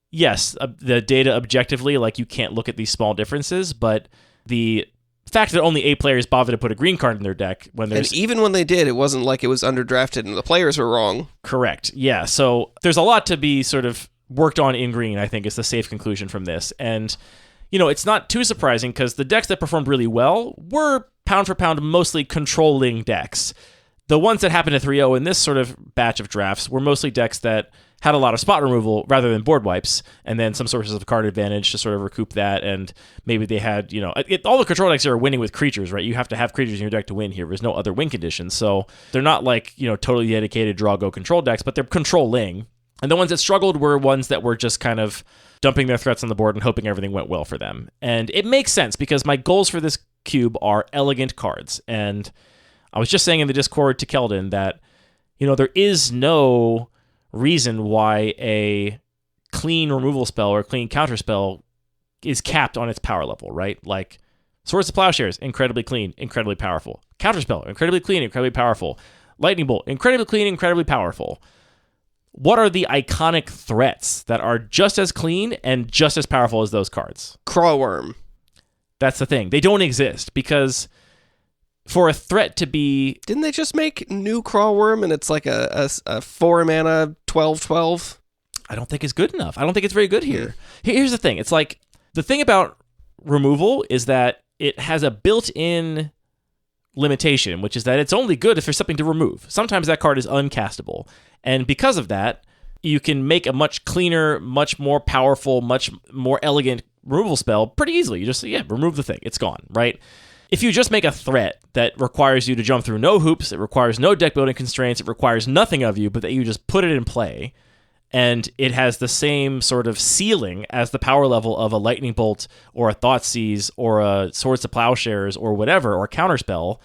yes, the data objectively, you can't look at these small differences, but the fact that only 8 players bothered to put a green card in their deck when there's... And even when they did, it wasn't like it was underdrafted and the players were wrong. Correct, yeah. So there's a lot to be sort of worked on in green, I think, is the safe conclusion from this. And, it's not too surprising because the decks that performed really well were, pound for pound, mostly controlling decks. The ones that happened to 3-0 in this sort of batch of drafts were mostly decks that had a lot of spot removal rather than board wipes, and then some sources of card advantage to sort of recoup that, and maybe they had, all the control decks are winning with creatures, right? You have to have creatures in your deck to win here. There's no other win conditions, so they're not totally dedicated draw-go control decks, but they're controlling. And the ones that struggled were ones that were just kind of dumping their threats on the board and hoping everything went well for them. And it makes sense, because my goals for this cube are elegant cards, and I was just saying in the Discord to Keldon that, there is no reason why a clean removal spell or a clean counter spell is capped on its power level, right? Swords to Plowshares, incredibly clean, incredibly powerful. Counterspell, incredibly clean, incredibly powerful. Lightning Bolt, incredibly clean, incredibly powerful. What are the iconic threats that are just as clean and just as powerful as those cards? Crawworm. That's the thing. They don't exist, because for a threat to be... Didn't they just make new Crawworm and it's a 4-mana 12/12? I don't think it's good enough. I don't think it's very good here. Here's the thing. It's the thing about removal is that it has a built-in limitation, which is that it's only good if there's something to remove. Sometimes that card is uncastable. And because of that, you can make a much cleaner, much more powerful, much more elegant removal spell pretty easily. You just, remove the thing. It's gone, right? If you just make a threat that requires you to jump through no hoops, it requires no deck building constraints, it requires nothing of you, but that you just put it in play, and it has the same sort of ceiling as the power level of a Lightning Bolt or a Thoughtseize or a Swords to Plowshares or whatever, or a Counterspell,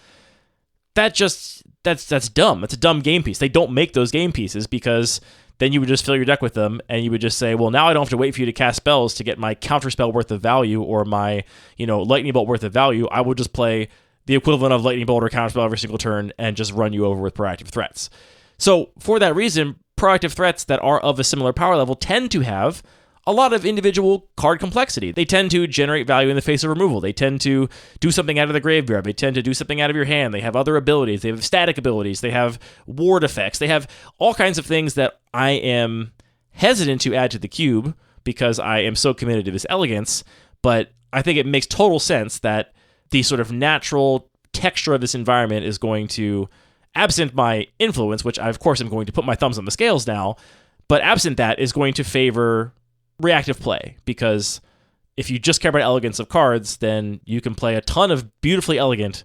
that's dumb. It's a dumb game piece. They don't make those game pieces, because then you would just fill your deck with them, and you would just say, well, now I don't have to wait for you to cast spells to get my counterspell worth of value or my, Lightning Bolt worth of value. I will just play the equivalent of Lightning Bolt or Counterspell every single turn and just run you over with proactive threats. So for that reason, proactive threats that are of a similar power level tend to have a lot of individual card complexity. They tend to generate value in the face of removal. They tend to do something out of the graveyard. They tend to do something out of your hand. They have other abilities. They have static abilities. They have ward effects. They have all kinds of things that I am hesitant to add to the cube because I am so committed to this elegance, but I think it makes total sense that the sort of natural texture of this environment is going to, absent my influence, which I, of course, am going to put my thumbs on the scales now, but absent that is going to favor reactive play, because if you just care about elegance of cards, then you can play a ton of beautifully elegant,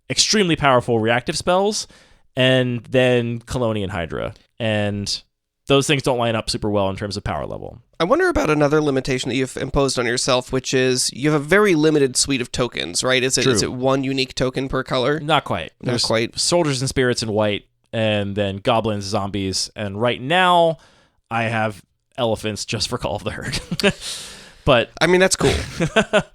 extremely powerful reactive spells, and then Colonian Hydra. And those things don't line up super well in terms of power level. I wonder about another limitation that you've imposed on yourself, which is you have a very limited suite of tokens, right? Is it one unique token per color? Not quite. There's soldiers and spirits in white, and then goblins, zombies, and right now I have elephants just for Call of the Herd. But I mean, that's cool.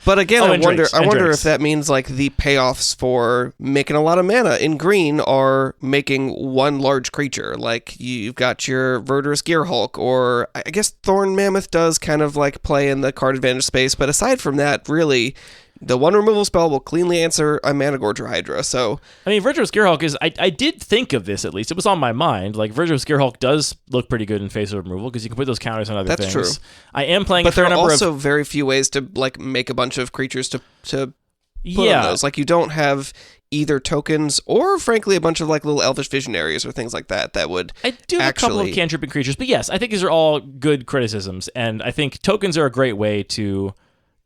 But again, I wonder if that means like the payoffs for making a lot of mana in green are making one large creature. Like you've got your Verdurous Gearhulk, or I guess Thorn Mammoth does kind of like play in the card advantage space. But aside from that, really, the one removal spell will cleanly answer a Managorger Hydra. So I mean, Verdurous Gearhulk is, I did think of this at least. It was on my mind. Like Verdurous Gearhulk does look pretty good in face of removal because you can put those counters on other things. That's true. I am playing, but there are also very few ways to like make a bunch of creatures to put on those. Like you don't have either tokens or, frankly, a bunch of like little Elvish Visionaries or things like that that would. I do have a couple of cantripping creatures, but yes, I think these are all good criticisms, and I think tokens are a great way to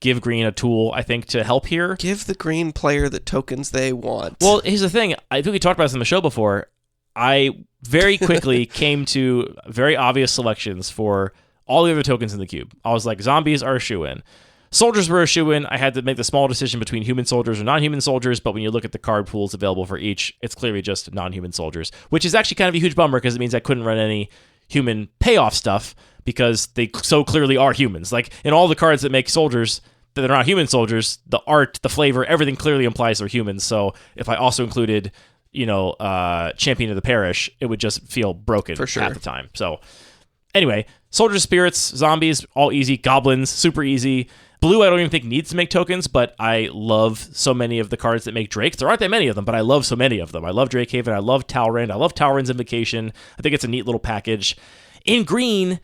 give green a tool, I think, to help here. Give the green player the tokens they want. Well, here's the thing. I think we talked about this on the show before. I very quickly came to very obvious selections for all the other tokens in the cube. I was like, zombies are a shoo-in. Soldiers were a shoo-in. I had to make the small decision between human soldiers or non-human soldiers, but when you look at the card pools available for each, it's clearly just non-human soldiers, which is actually kind of a huge bummer because it means I couldn't run any human payoff stuff because they so clearly are humans. Like, in all the cards that make soldiers that are not human soldiers, the art, the flavor, everything clearly implies they're humans. So if I also included, Champion of the Parish, it would just feel broken for sure at the time. So anyway, soldiers, spirits, zombies, all easy. Goblins, super easy. Blue, I don't even think needs to make tokens, but I love so many of the cards that make Drakes. There aren't that many of them, but I love so many of them. I love Drakehaven. I love Talrand. I love Talrand's Invocation. I think it's a neat little package. In green,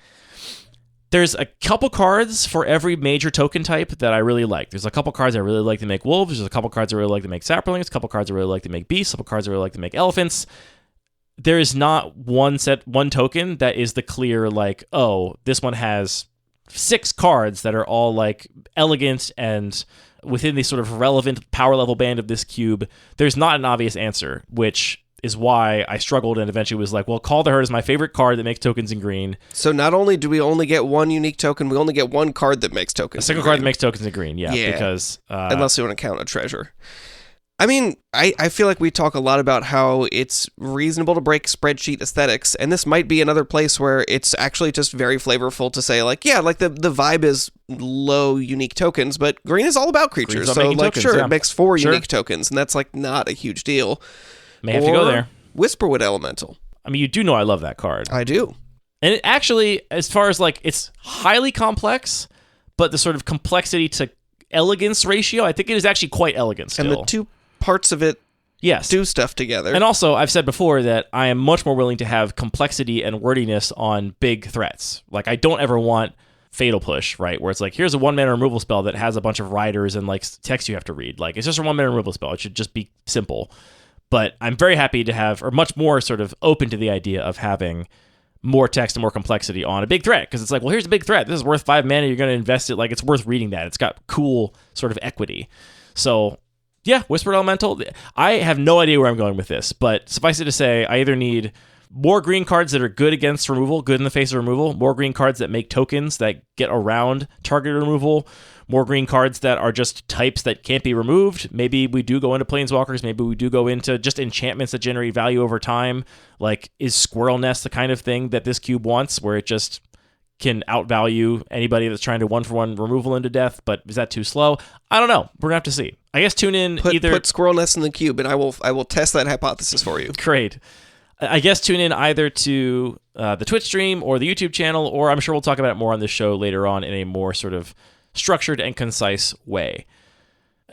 there's a couple cards for every major token type that I really like. There's a couple cards I really like to make wolves. There's a couple cards I really like to make saplings. A couple cards I really like to make beasts. A couple cards I really like to make elephants. There is not one token that is the clear, like, oh, this one has 6 cards that are all like elegant and within the sort of relevant power level band of this cube. There's not an obvious answer, which is why I struggled and eventually was like, well, Call of the Herd is my favorite card that makes tokens in green. So not only do we only get one unique token, we only get one card that makes tokens. A single card that makes tokens in green, yeah. Because unless you want to count a treasure. I mean, I feel like we talk a lot about how it's reasonable to break spreadsheet aesthetics, and this might be another place where it's actually just very flavorful to say, like, yeah, like the vibe is low unique tokens, but green is all about creatures. So, like, tokens, it makes 4 unique tokens, and that's, like, not a huge deal. May have to go there. Whisperwood Elemental. I mean, you do know I love that card. I do. And it actually, as far as, like, it's highly complex, but the sort of complexity to elegance ratio, I think it is actually quite elegant still. And the 2 parts of it do stuff together. And also, I've said before that I am much more willing to have complexity and wordiness on big threats. Like, I don't ever want Fatal Push, right? Where it's like, here's a 1-mana removal spell that has a bunch of riders and, like, text you have to read. Like, it's just a 1-mana removal spell. It should just be simple. But I'm very happy to have, or much more sort of open to the idea of having more text and more complexity on a big threat. Because it's like, well, here's a big threat. This is worth 5 mana. You're going to invest it. Like, it's worth reading that. It's got cool sort of equity. So, yeah, Whispered Elemental. I have no idea where I'm going with this. But suffice it to say, I either need more green cards that are good against removal, good in the face of removal, more green cards that make tokens that get around target removal, more green cards that are just types that can't be removed. Maybe we do go into Planeswalkers. Maybe we do go into just enchantments that generate value over time. Like, is Squirrel Nest the kind of thing that this cube wants, where it just can outvalue anybody that's trying to one-for-one removal into death, but is that too slow? I don't know. We're going to have to see. I guess tune in Put squirrel nests in the cube, and I will test that hypothesis for you. Great. I guess tune in either to the Twitch stream or the YouTube channel, or I'm sure we'll talk about it more on this show later on in a more sort of structured and concise way.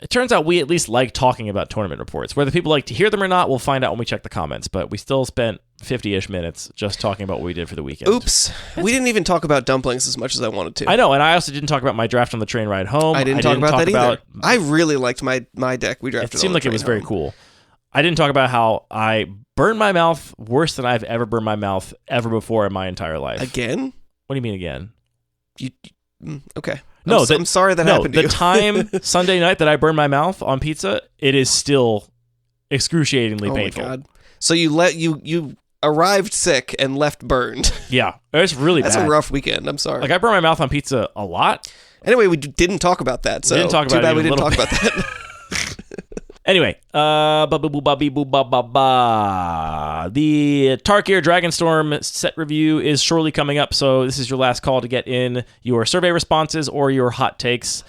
It turns out we at least like talking about tournament reports. Whether people like to hear them or not, we'll find out when we check the comments, but we still spent 50-ish minutes just talking about what we did for the weekend. Oops. We didn't even talk about dumplings as much as I wanted to. I know, and I also didn't talk about my draft on the train ride home. I didn't talk about that either. I really liked my deck we drafted. It seemed like it was very cool. I didn't talk about how I burned my mouth worse than I've ever burned my mouth ever before in my entire life. Again? What do you mean again? Okay. No, I'm sorry that happened to you. The time Sunday night that I burned my mouth on pizza, it is still excruciatingly painful. Oh my God. So you arrived sick and left burned. Yeah, it's really bad. That's a rough weekend. I'm sorry. Like, I burned my mouth on pizza a lot. Anyway, we didn't talk about that. So we didn't talk about too bad it we didn't talk bit. about that. Anyway, the Tarkir Dragonstorm set review is shortly coming up, so this is your last call to get in your survey responses or your hot takes.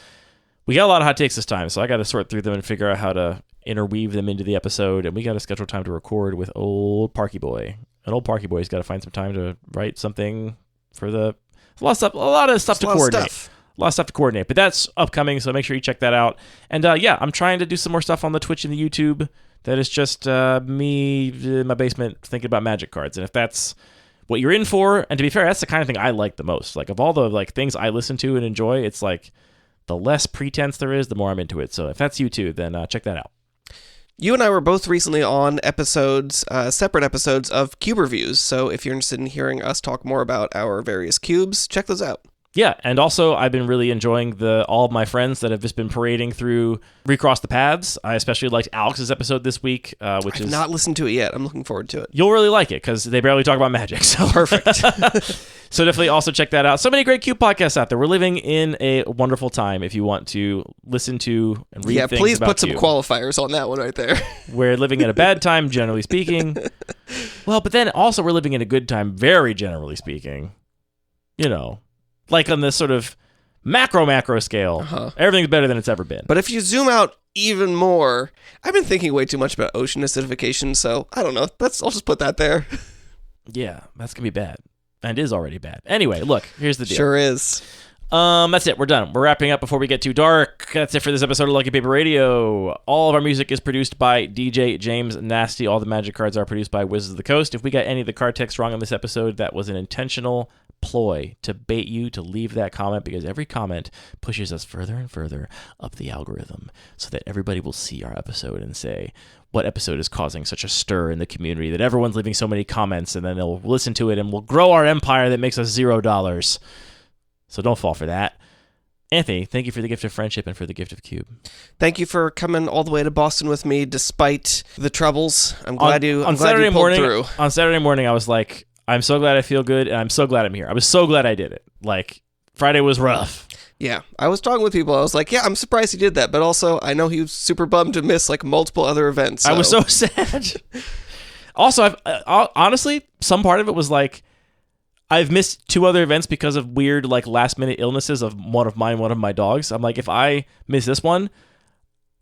We got a lot of hot takes this time, so I got to sort through them and figure out how to interweave them into the episode, and we got to schedule time to record with old Parky Boy. And old Parky Boy's got to find some time to write something for a lot of stuff to coordinate. A lot of stuff to coordinate, but that's upcoming, so make sure you check that out. And I'm trying to do some more stuff on the Twitch and the YouTube that is just me in my basement thinking about Magic cards. And if that's what you're in for, and to be fair, that's the kind of thing I like the most. Like, of all the things I listen to and enjoy, it's like the less pretense there is, the more I'm into it. So if that's you too, then check that out. You and I were both recently on separate episodes of Cube Reviews, so if you're interested in hearing us talk more about our various cubes, check those out. Yeah, and also I've been really enjoying all of my friends that have just been parading through Recross the Paths. I especially liked Alex's episode this week, which I've not listened to it yet. I'm looking forward to it. You'll really like it because they barely talk about Magic. So perfect. So definitely also check that out. So many great Cube podcasts out there. We're living in a wonderful time if you want to listen to and read things about please put some Cube. qualifiers on that one right there. We're living in a bad time, generally speaking. Well, but then also we're living in a good time, very generally speaking. You know. Like on this sort of macro scale, everything's better than it's ever been. But if you zoom out even more, I've been thinking way too much about ocean acidification, so I don't know. I'll just put that there. Yeah, that's going to be bad. And is already bad. Anyway, look, here's the deal. Sure is. That's it. We're done. We're wrapping up before we get too dark. That's it for this episode of Lucky Paper Radio. All of our music is produced by DJ James Nasty. All the Magic cards are produced by Wizards of the Coast. If we got any of the card text wrong on this episode, that was an intentional ploy to bait you to leave that comment, because every comment pushes us further and further up the algorithm so that everybody will see our episode and say, what episode is causing such a stir in the community that everyone's leaving so many comments, and then they'll listen to it and we'll grow our empire that makes us $0. So don't fall for that. Anthony, thank you for the gift of friendship and for the gift of Cube. Thank you for coming all the way to Boston with me despite the troubles. I'm glad you pulled through. On Saturday morning, I was like, I'm so glad I feel good, and I'm so glad I'm here. I was so glad I did it. Like, Friday was rough. Yeah, I was talking with people. I was like, yeah, I'm surprised he did that, but also I know he was super bummed to miss like multiple other events. So. I was so sad. Also, honestly, some part of it was like, I've missed 2 other events because of weird, like, last-minute illnesses of one of mine, one of my dogs. I'm like, if I miss this one,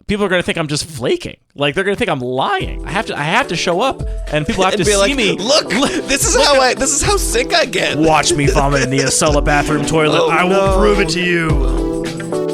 people are going to think I'm just flaking. Like, they're going to think I'm lying. I have to show up, and people have to see like, me. Look, this is how sick I get. Watch me vomit in the Acela bathroom toilet. I will prove it to you.